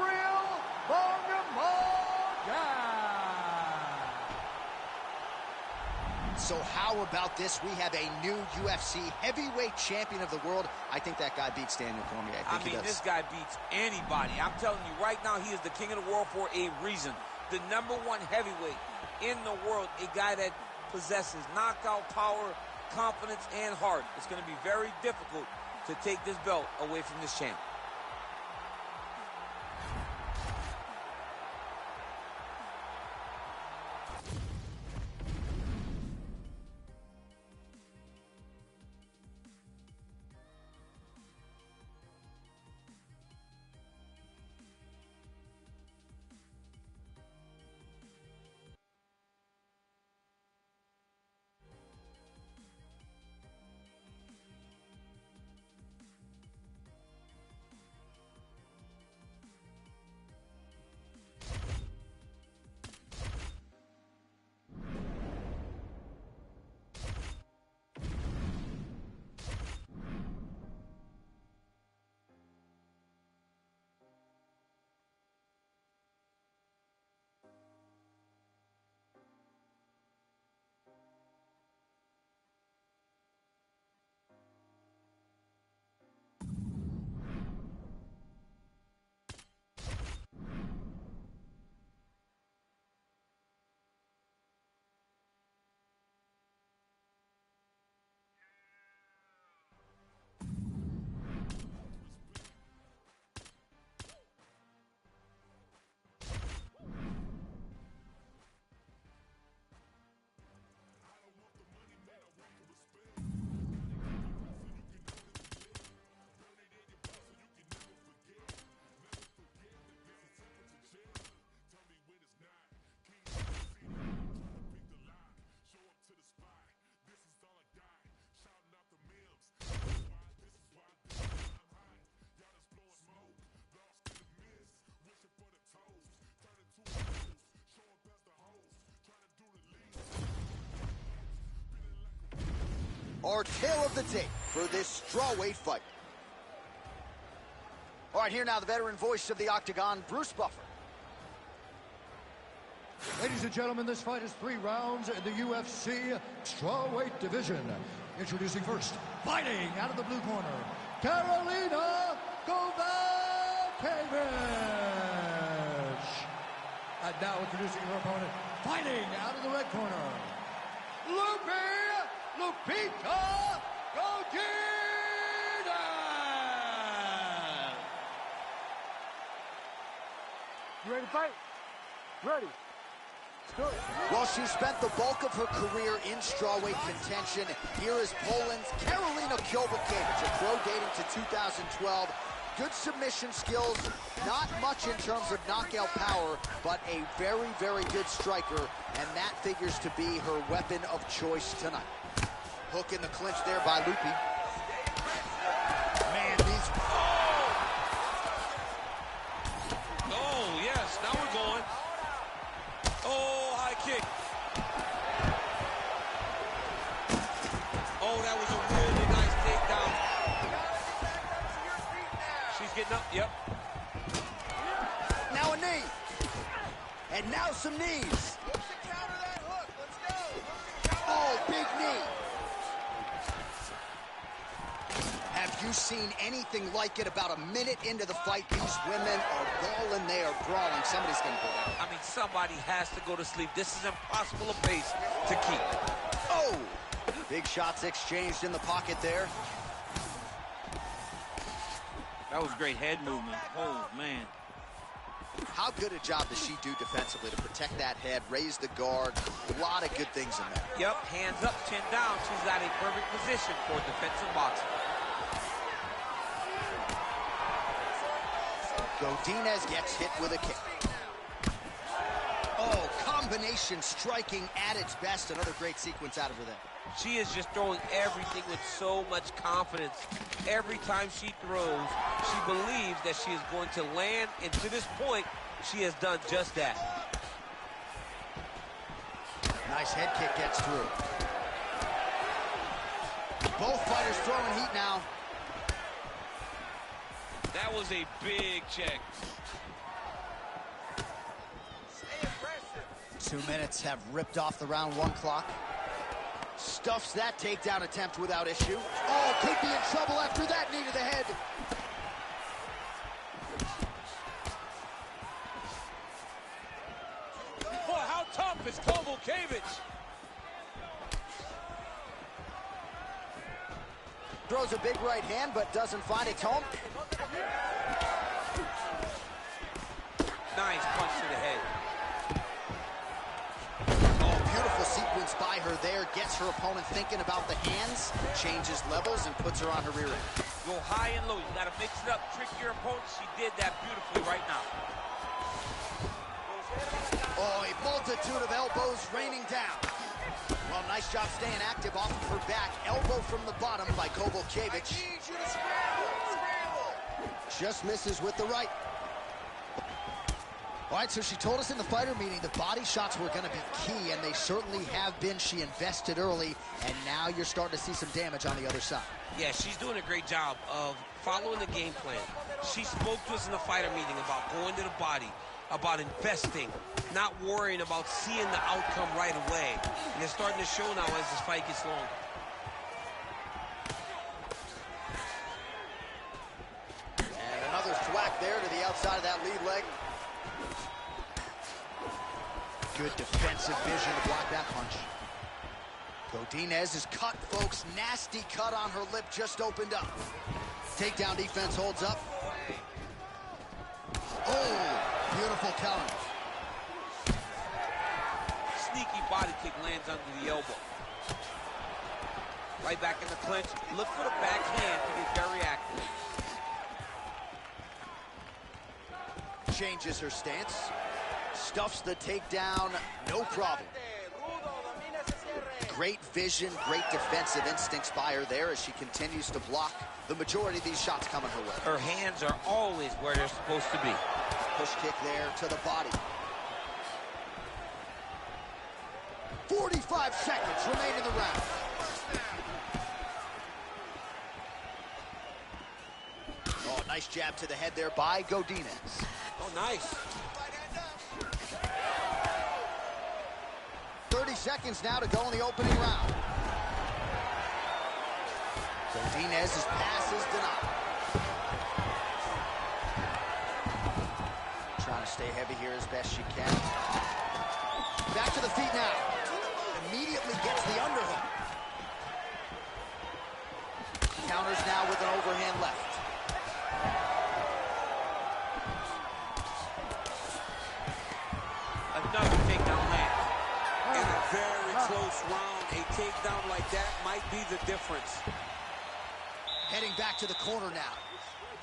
Gane. So how about this? We have a new UFC heavyweight champion of the world. I think that guy beats Daniel Cormier. I mean, this guy beats anybody. I'm telling you right now, he is the king of the world for a reason. The #1 heavyweight in the world, a guy that possesses knockout power, confidence, and heart. It's going to be very difficult to take this belt away from this champ. our tale of the tape for this strawweight fight. All right, here now the veteran voice of the Octagon, Bruce Buffer. Ladies and gentlemen, this fight is 3 rounds in the UFC strawweight division. Introducing first, fighting out of the blue corner, Carolina Kovalkiewicz. And now introducing her opponent, fighting out of the red corner, Lupita Gane. You ready to fight? Ready. Well, she spent the bulk of her career in strawweight contention. Here is Poland's Carolina Kovalkiewicz, a pro dating to 2012. Good submission skills, not much in terms of knockout power, but a very, very good striker, and that figures to be her weapon of choice tonight. Hook in the clinch there by Lupi. Man, these... Oh, yes, now we're going. Oh, high kick. Oh, that was a really nice takedown. She's getting up, yep. Now a knee. And now some knees. Oh, big knee. Have you seen anything like it? About a minute into the fight, these women are balling, they are brawling. Somebody's going to go down. I mean, somebody has to go to sleep. This is impossible a pace to keep. Oh! Big shots exchanged in the pocket there. That was great head movement. Oh, man. How good a job does she do defensively to protect that head, raise the guard? A lot of good things in there. Yep, hands up, chin down. She's got a perfect position for defensive boxing. Godinez gets hit with a kick. Oh, combination striking at its best. Another great sequence out of her there. She is just throwing everything with so much confidence. Every time she throws, she believes that she is going to land, and to this point, she has done just that. Nice head kick gets through. Both fighters throwing heat now. That was a big check. 2 minutes have ripped off the round 1 clock. Stuffs that takedown attempt without issue. Oh, could be in trouble after that knee to the head. Boy, how tough is Kovalkiewicz? Throws a big right hand, but doesn't find its home. Nice punch to the head. Oh, beautiful sequence by her there. Gets her opponent thinking about the hands, changes levels, and puts her on her rear end. Go high and low. You got to mix it up. Trick your opponent. She did that beautifully right now. Oh, a multitude of elbows raining down. Well, nice job staying active off of her back. Elbow from the bottom by Kovalkiewicz. Just misses with the right. All right, so she told us in the fighter meeting the body shots were going to be key, and they certainly have been. She invested early, and now you're starting to see some damage on the other side. Yeah, she's doing a great job of following the game plan. She spoke to us in the fighter meeting about going to the body, about investing, not worrying about seeing the outcome right away. And it's starting to show now as this fight gets longer. And another thwack there to the outside of that lead leg. Good defensive vision to block that punch. Godinez is cut, folks. Nasty cut on her lip, just opened up. Takedown defense holds up. Oh, beautiful counter. Sneaky body kick lands under the elbow. Right back in the clinch. Look for the backhand to get very active. Changes her stance. Stuffs the takedown, no problem. Great vision, great defensive instincts by her there as she continues to block the majority of these shots coming her way. Her hands are always where they're supposed to be. Push kick there to the body. 45 seconds remain in the round. Nice jab to the head there by Gane. Oh, nice. 30 seconds now to go in the opening round. Godinez's pass is denied. Trying to stay heavy here as best she can. Back to the feet now. Immediately gets the underhook. Counters now with an overhand left. Another takedown land. In a very close round, a takedown like that might be the difference. Heading back to the corner now.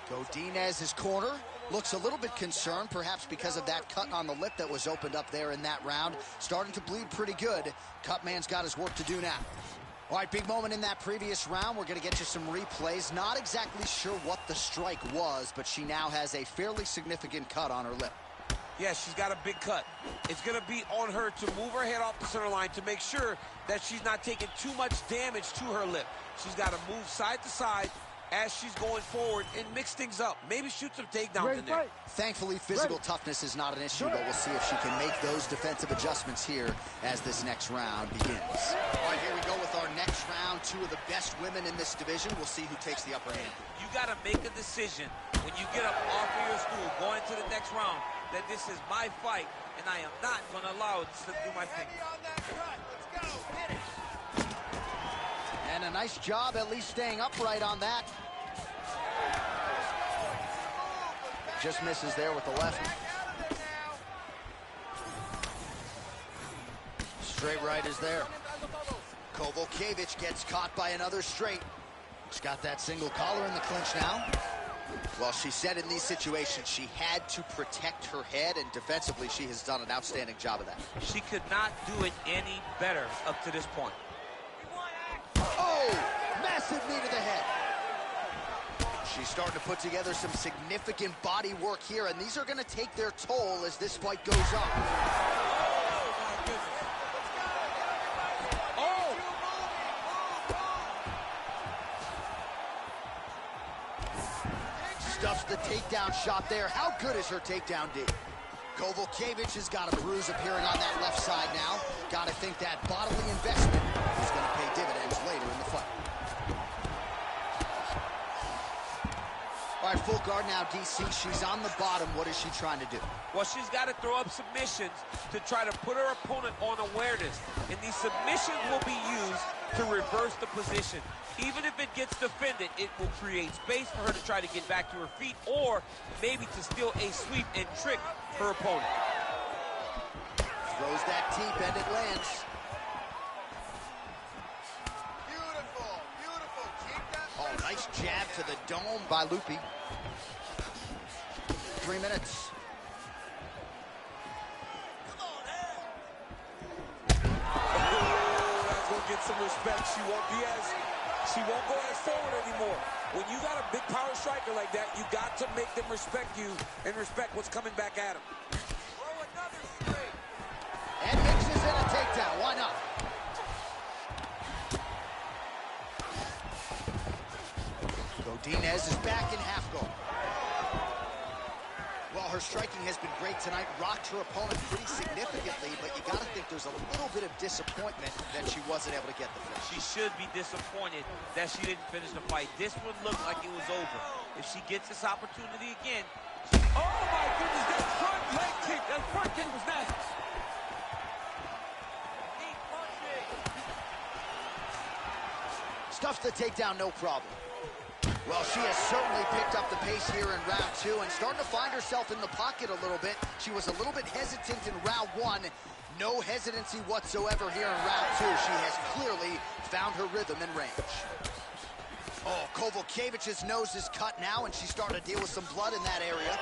Godinez's corner looks a little bit concerned, perhaps because of that cut on the lip that was opened up there in that round. Starting to bleed pretty good. Cutman's got his work to do now. All right, big moment in that previous round. We're going to get you some replays. Not exactly sure what the strike was, but she now has a fairly significant cut on her lip. Yeah, she's got a big cut. It's going to be on her to move her head off the center line to make sure that she's not taking too much damage to her lip. She's got to move side to side as she's going forward and mix things up. Maybe shoot some takedowns in there. Thankfully, physical toughness is not an issue, but we'll see if she can make those defensive adjustments here as this next round begins. All right, here we go with our next round. Two of the best women in this division. We'll see who takes the upper hand. You got to make a decision when you get up off of your stool going to the next round that this is my fight, and I am not going to allow it to slip through my fingers. And a nice job at least staying upright on that. Just misses there with the left. Straight right is there. Kovalkiewicz gets caught by another straight. She's got that single collar in the clinch now. Well, she said in these situations she had to protect her head, and defensively she has done an outstanding job of that. She could not do it any better up to this point. Oh, massive knee to the head. She's starting to put together some significant body work here, and these are going to take their toll as this fight goes on. Oh! Stuffs the takedown shot there. How good is her takedown D? Kovalkiewicz has got a bruise appearing on that left side now. Got to think that bodily investment is going to pay dividends later in the fight. All right, full guard now, DC. She's on the bottom. What is she trying to do? Well, she's got to throw up submissions to try to put her opponent on awareness. And these submissions will be used to reverse the position. Even if it gets defended, it will create space for her to try to get back to her feet, or maybe to steal a sweep and trick her opponent. Throws that deep and it lands. Beautiful, beautiful. Keep that. Oh, nice jab to the dome by Lupi. 3 minutes. Come on, Ed. Oh, that's going to get some respect. She won't go as forward anymore. When you got a big power striker like that, you got to make them respect you and respect what's coming back at them. Throw another straight. And mixes in a takedown. Why not? Godinez is back in half guard. Well, her striking has been great tonight. Rocked her opponent pretty significantly, but you got to think there's a little bit of disappointment that she wasn't able to get the finish. She should be disappointed that she didn't finish the fight. This one looked like it was over. If she gets this opportunity again, Oh, my goodness, that front leg kick, that front kick was nasty. Stuffs the takedown, no problem. Well, she has certainly picked up the pace here in round two and starting to find herself in the pocket a little bit. She was a little bit hesitant in round one. No hesitancy whatsoever here in round two. She has clearly found her rhythm and range. Oh, Kovalkiewicz's nose is cut now, and she's starting to deal with some blood in that area.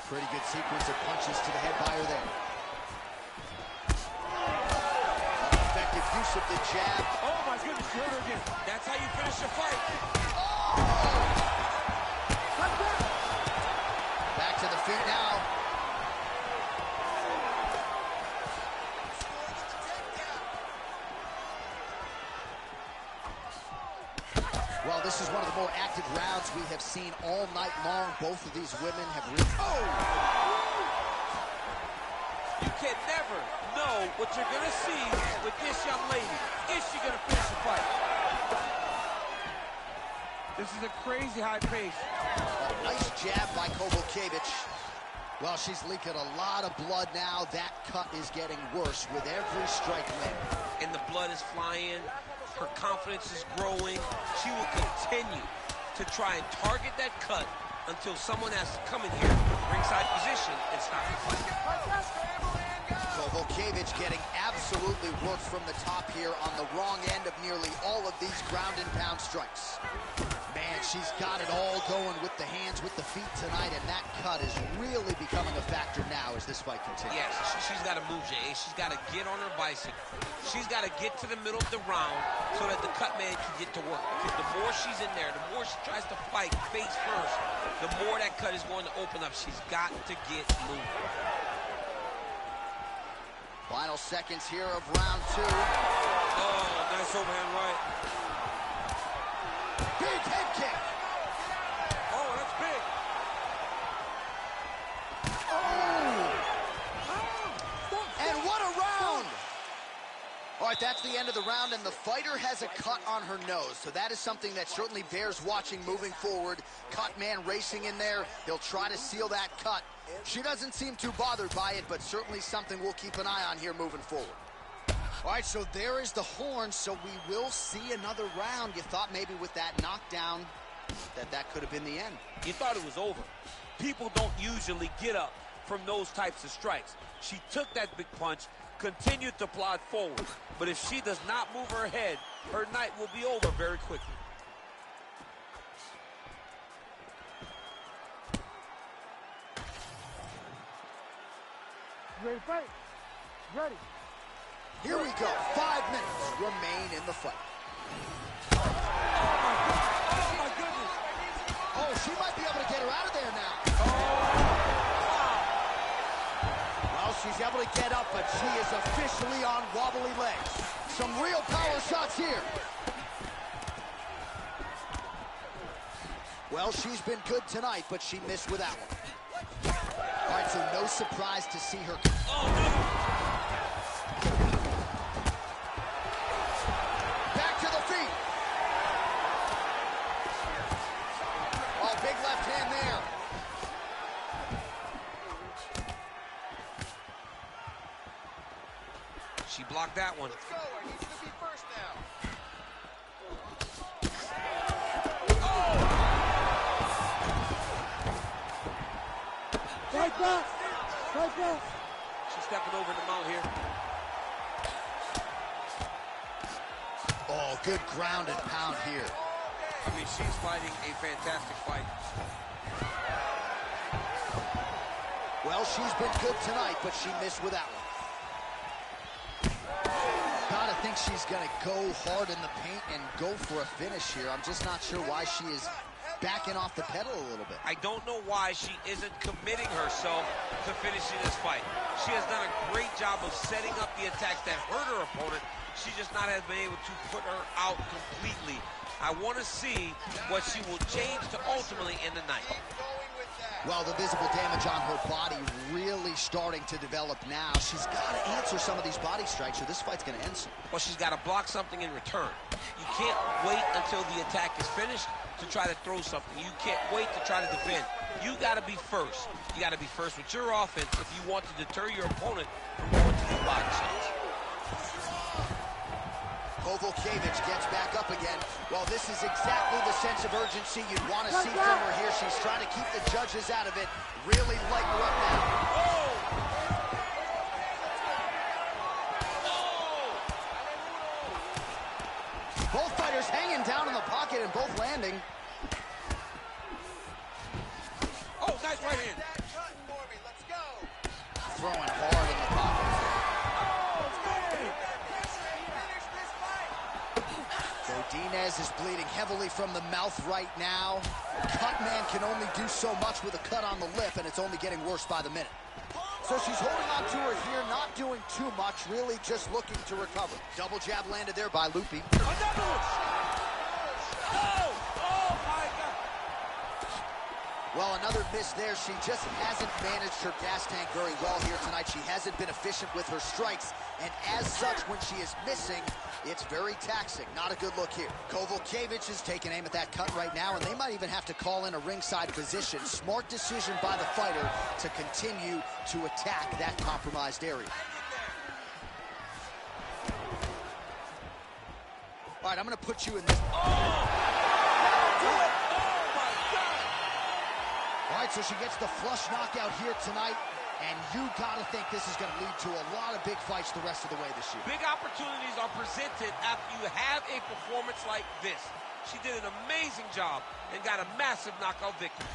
Pretty good sequence of punches to the head by her there. Effective use of the jab. Oh, my goodness, you hurt her again. That's how you finish a fight. Back to the feet now. Well, Well, this is one of the more active rounds we have seen all night long. Both of these women have really... Oh! You can never know what you're going to see with this young lady. Is she going to finish the fight? This is a crazy high pace. A nice jab by Kovalkiewicz. Well, she's leaking a lot of blood now. That cut is getting worse with every strike landing. And the blood is flying. Her confidence is growing. She will continue to try and target that cut until someone has to come in here, ringside position, and stop the fight. Kovalkiewicz getting absolutely worked from the top here on the wrong end of nearly all of these ground and pound strikes. Man, she's got it all going with the hands, with the feet tonight, and that cut is really becoming a factor now as this fight continues. Yes, she's got to move, Jay. She's got to get on her bicycle. She's got to get to the middle of the round so that the cut man can get to work. Because the more she's in there, the more she tries to fight face first, the more that cut is going to open up. She's got to get moving. Final seconds here of round 2. Oh, nice overhand right. Big head kick. Oh, that's big. Oh! And what a round! All right, that's the end of the round, and the fighter has a cut on her nose. So that is something that certainly bears watching moving forward. Cut man racing in there. He'll try to seal that cut. She doesn't seem too bothered by it, but certainly something we'll keep an eye on here moving forward. All right, so there is the horn, so we will see another round. You thought maybe with that knockdown that could have been the end. You thought it was over. People don't usually get up from those types of strikes. She took that big punch, continued to plod forward. But if she does not move her head, her night will be over very quickly. You ready to fight? Ready. Here we go. 5 minutes remain in the fight. Oh, my goodness. Oh, she might be able to get her out of there now. Well, she's able to get up, but she is officially on wobbly legs. Some real power shots here. Well, she's been good tonight, but she missed with that one. All right, so no surprise to see her. Oh, no. Back to the feet. Oh, big left hand there. She blocked that one. Let's go. I need you to be first now. Fight back. Fight back. She's stepping over the mount here. Oh, good ground and pound here. I mean, she's fighting a fantastic fight. Well, she's been good tonight, but she missed with that one. Gotta think she's gonna go hard in the paint and go for a finish here. I'm just not sure why she is backing off the pedal a little bit. I don't know why she isn't committing herself to finishing this fight. She has done a great job of setting up the attacks that hurt her opponent. She just not has been able to put her out completely. I want to see what she will change to ultimately end the night. Well, the visible damage on her body really starting to develop now. She's got to answer some of these body strikes or this fight's going to end soon. Well, she's got to block something in return. You can't wait until the attack is finished to try to throw something. You can't wait to try to defend. You got to be first. You got to be first with your offense if you want to deter your opponent from going to these body shots. Kovalkiewicz gets back up again. Well, this is exactly the sense of urgency you'd want to see from her here. She's trying to keep the judges out of it. Really lighten her up now. Both fighters hanging down in the pocket and both landing. Oh, nice right hand. Throwing hard in the pocket. Godinez is bleeding heavily from the mouth right now. Cutman can only do so much with a cut on the lip, and it's only getting worse by the minute. So she's holding on to her here, not doing too much, really just looking to recover. Double jab landed there by Lupi. Another one. Oh! Well, another miss there. She just hasn't managed her gas tank very well here tonight. She hasn't been efficient with her strikes, and as such, when she is missing, it's very taxing. Not a good look here. Kovalkiewicz is taking aim at that cut right now, and they might even have to call in a ringside position. Smart decision by the fighter to continue to attack that compromised area. All right, I'm going to put you in this. All right, so she gets the flush knockout here tonight, and you got to think this is going to lead to a lot of big fights the rest of the way this year. Big opportunities are presented after you have a performance like this. She did an amazing job and got a massive knockout victory.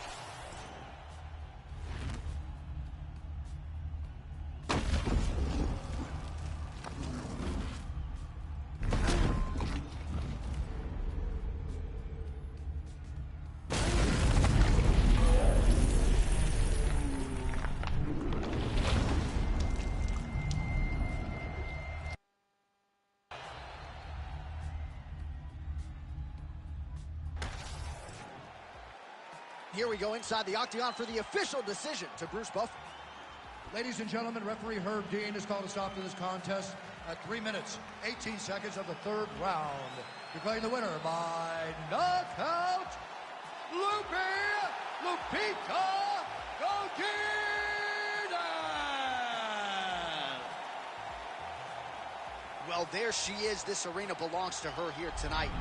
Here we go inside the octagon for the official decision to Bruce Buffer. Ladies and gentlemen, referee Herb Gane has called a stop to this contest at 3 minutes, 18 seconds of the third round. Declaring the winner by knockout, Lupita Gane! Well, there she is. This arena belongs to her here tonight.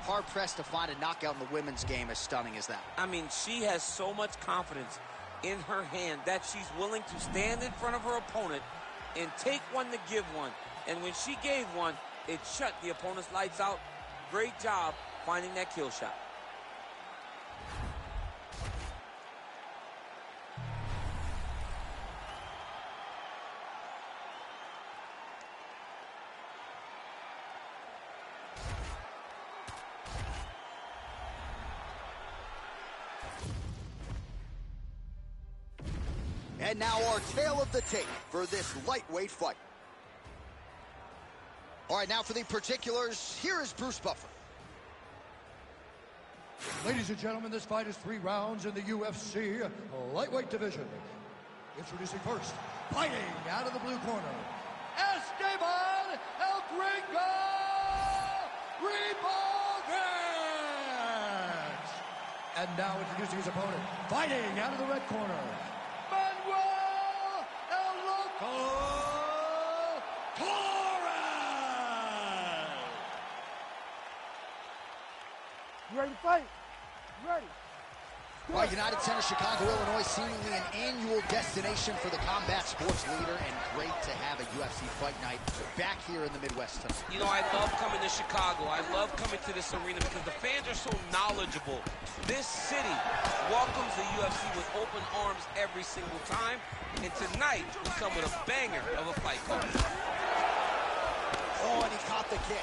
Hard-pressed to find a knockout in the women's game as stunning as that. I mean, she has so much confidence in her hand that she's willing to stand in front of her opponent and take one to give one. And when she gave one, it shut the opponent's lights out. Great job finding that kill shot. And now our tale of the tape for this lightweight fight. All right, now for the particulars, here is Bruce Buffer. Ladies and gentlemen, this fight is 3 rounds in the UFC lightweight division. Introducing first, fighting out of the blue corner, Esteban El Gringo Ribovich! And now introducing his opponent, fighting out of the red corner, You ready to fight? You ready? Well, United Center, Chicago, Illinois, seemingly an annual destination for the combat sports leader, and great to have a UFC fight night back here in the Midwest tonight. You know, I love coming to Chicago. I love coming to this arena because the fans are so knowledgeable. This city welcomes the UFC with open arms every single time, and tonight we come with a banger of a fight card. Oh, and he caught the kick.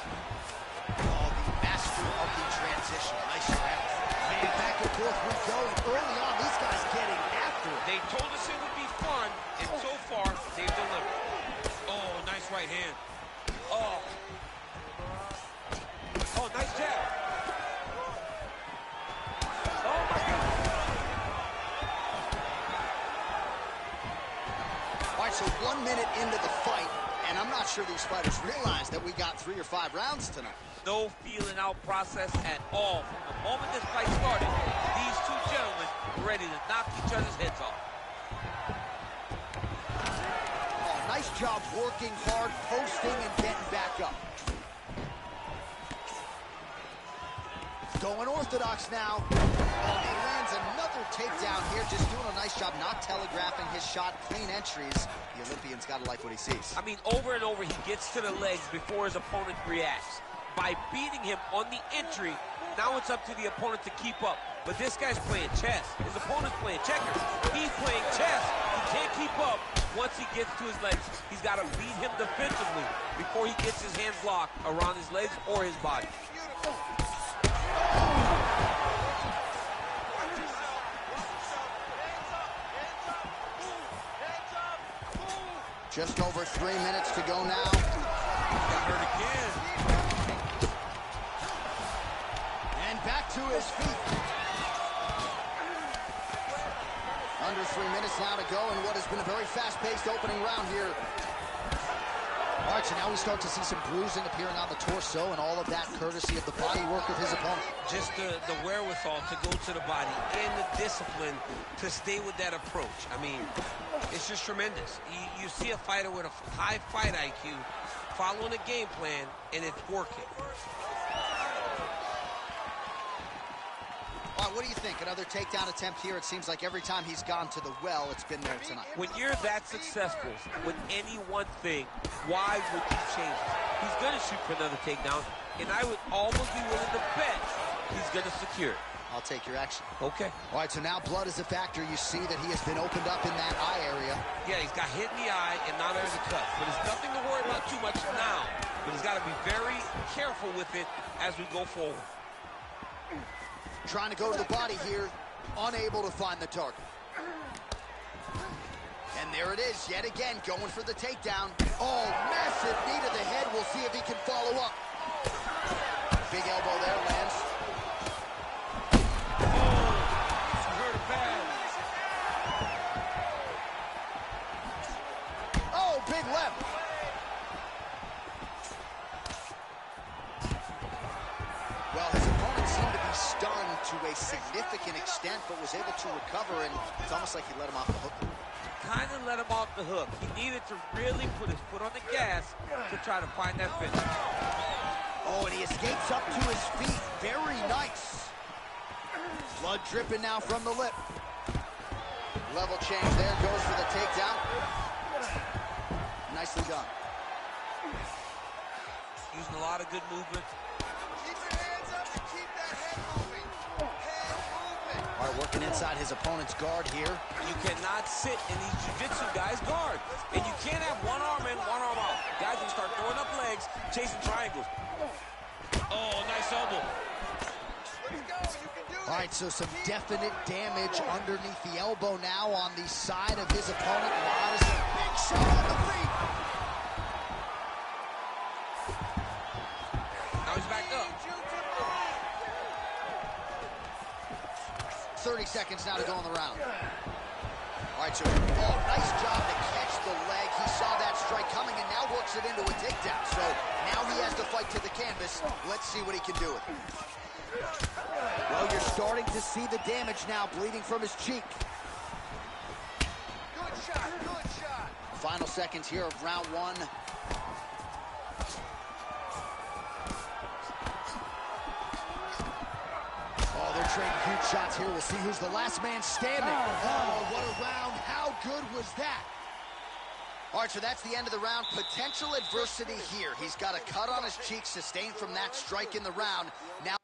Oh, the master of the transition. Nice round. Man, back and forth we go, and early on, these guys getting after it. They told us it would be fun, and so far, they've delivered. Oh, nice right hand. Oh. Oh, nice jab. Oh, my God. All right, so 1 minute into the fight, and I'm not sure these fighters realize that we got 3 or 5 rounds tonight. No feeling out process at all. From the moment this fight started, these two gentlemen were ready to knock each other's heads off. Oh, nice job working hard, posting, and getting back up. Going orthodox now. Oh, he lands another takedown here, just doing a nice job not telegraphing his shot. Clean entries. The Olympian's got to like what he sees. I mean, over and over, he gets to the legs before his opponent reacts. By beating him on the entry, now it's up to the opponent to keep up. But this guy's playing chess. His opponent's playing checkers. He's playing chess. He can't keep up once he gets to his legs. He's got to beat him defensively before he gets his hands locked around his legs or his body. Just over 3 minutes to go now. Got hurt again. And back to his feet. minutes now to go in what has been a very fast-paced opening round here. All right, so now we start to see some bruising appearing on the torso, and all of that courtesy of the body work of his opponent. Just the wherewithal to go to the body and the discipline to stay with that approach. I mean, it's just tremendous. You see a fighter with a high fight IQ following a game plan, and it's working. All right, what do you think? Another takedown attempt here. It seems like every time he's gone to the well, it's been there tonight. When you're that successful with any one thing, why would you change it? He's going to shoot for another takedown, and I would almost be willing to bet he's going to secure it. I'll take your action. Okay. All right, so now blood is a factor. You see that he has been opened up in that eye area. Yeah, he's got hit in the eye, and now there's a cut. But it's nothing to worry about too much now. But he's got to be very careful with it as we go forward. Trying to go to the body here, unable to find the target. And there it is, yet again, going for the takedown. Oh, massive knee to the head. We'll see if he can follow up. Big elbow there, lands. Oh, big left. Well, his opponent seemed to be stunned to a significant extent, but was able to recover, and it's almost like he let him off the hook. Kind of let him off the hook. He needed to really put his foot on the gas to try to find that finish. Oh, and he escapes up to his feet. Very nice. Blood dripping now from the lip. Level change there, goes for the takedown. Nicely done. Using a lot of good movement. Keep your hands up and keep that head moving. Head movement. All right, working inside his opponent's guard here. You cannot sit in these jiu-jitsu guys' guard. And you can't have one arm in, one arm out. Guys will start throwing up legs, chasing triangles. Oh, nice elbow. Let's go. You can do it. All right, so some definite damage underneath the elbow now on the side of his opponent. Big shot on the feet. Now he's back up. 30 seconds now to go in the round. All right, so nice job to catch the leg. He saw that strike coming and now works it into a takedown. So now he has to fight to the canvas. Let's see what he can do with it. Well, you're starting to see the damage now, bleeding from his cheek. Good shot. Good shot. Final seconds here of round one. Oh, they're trading huge shots here. We'll see who's the last man standing. Oh, what a round. How good was that? All right, so that's the end of the round. Potential adversity here. He's got a cut on his cheek sustained from that strike in the round. Now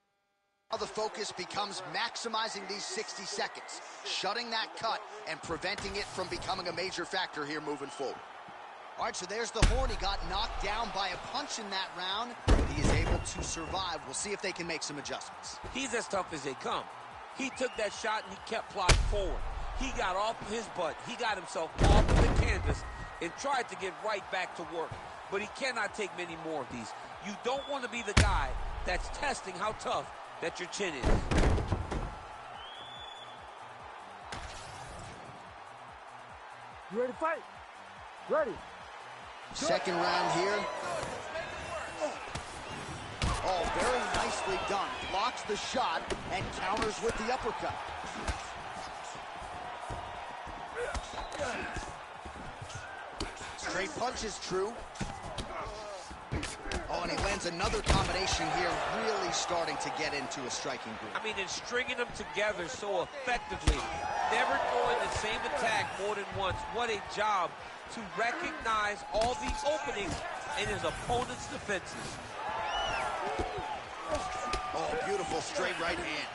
the focus becomes maximizing these 60 seconds, shutting that cut and preventing it from becoming a major factor here moving forward. All right, so there's the horn. He got knocked down by a punch in that round. He is able to survive. We'll see if they can make some adjustments. He's as tough as they come. He took that shot and he kept plodding forward. He got off his butt. He got himself off of the canvas and tried to get right back to work. But he cannot take many more of these. You don't want to be the guy that's testing how tough that your chin is. You ready to fight? Ready. Second round here. Oh, very nicely done. Blocks the shot and counters with the uppercut. Straight punch is true. Oh, and he lands another combination here, really starting to get into a striking group. I mean, and stringing them together so effectively. Never throwing the same attack more than once. What a job to recognize all the openings in his opponent's defenses. Oh, beautiful straight right hand.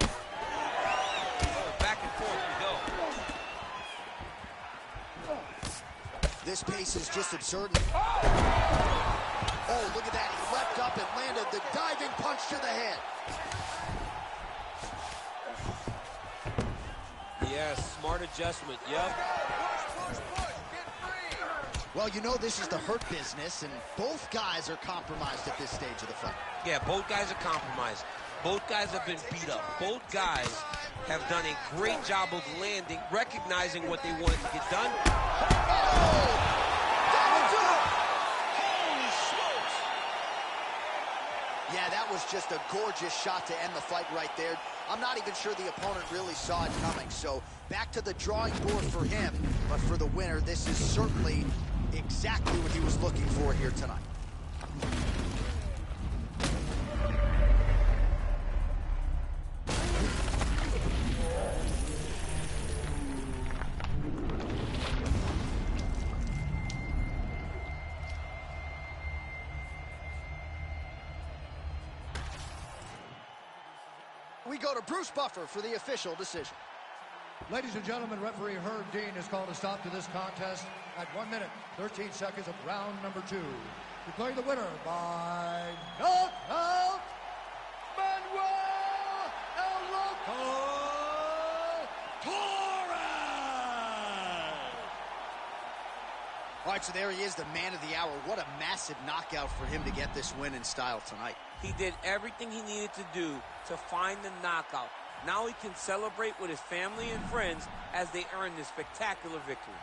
Oh, back and forth we go. This pace is just absurd. Oh, look at that. He leapt up and landed the diving punch to the head. Yes, smart adjustment. Yep. Push, push, push. Get free. Well, you know this is the hurt business, and both guys are compromised at this stage of the fight. Yeah, both guys are compromised. Both guys have been beat up. Both guys have done a great job of landing, recognizing what they wanted to get done. Holy smokes! Yeah, that was just a gorgeous shot to end the fight right there. I'm not even sure the opponent really saw it coming. So back to the drawing board for him. But for the winner, this is certainly exactly what he was looking for here tonight. We go to Bruce Buffer for the official decision. Ladies and gentlemen, referee Herb Dean has called a stop to this contest at 1 minute, 13 seconds of round number 2. Declaring the winner by knockout, Manuel El Loco Torres! All right, so there he is, the man of the hour. What a massive knockout for him to get this win in style tonight. He did everything he needed to do to find the knockout. Now he can celebrate with his family and friends as they earn this spectacular victory.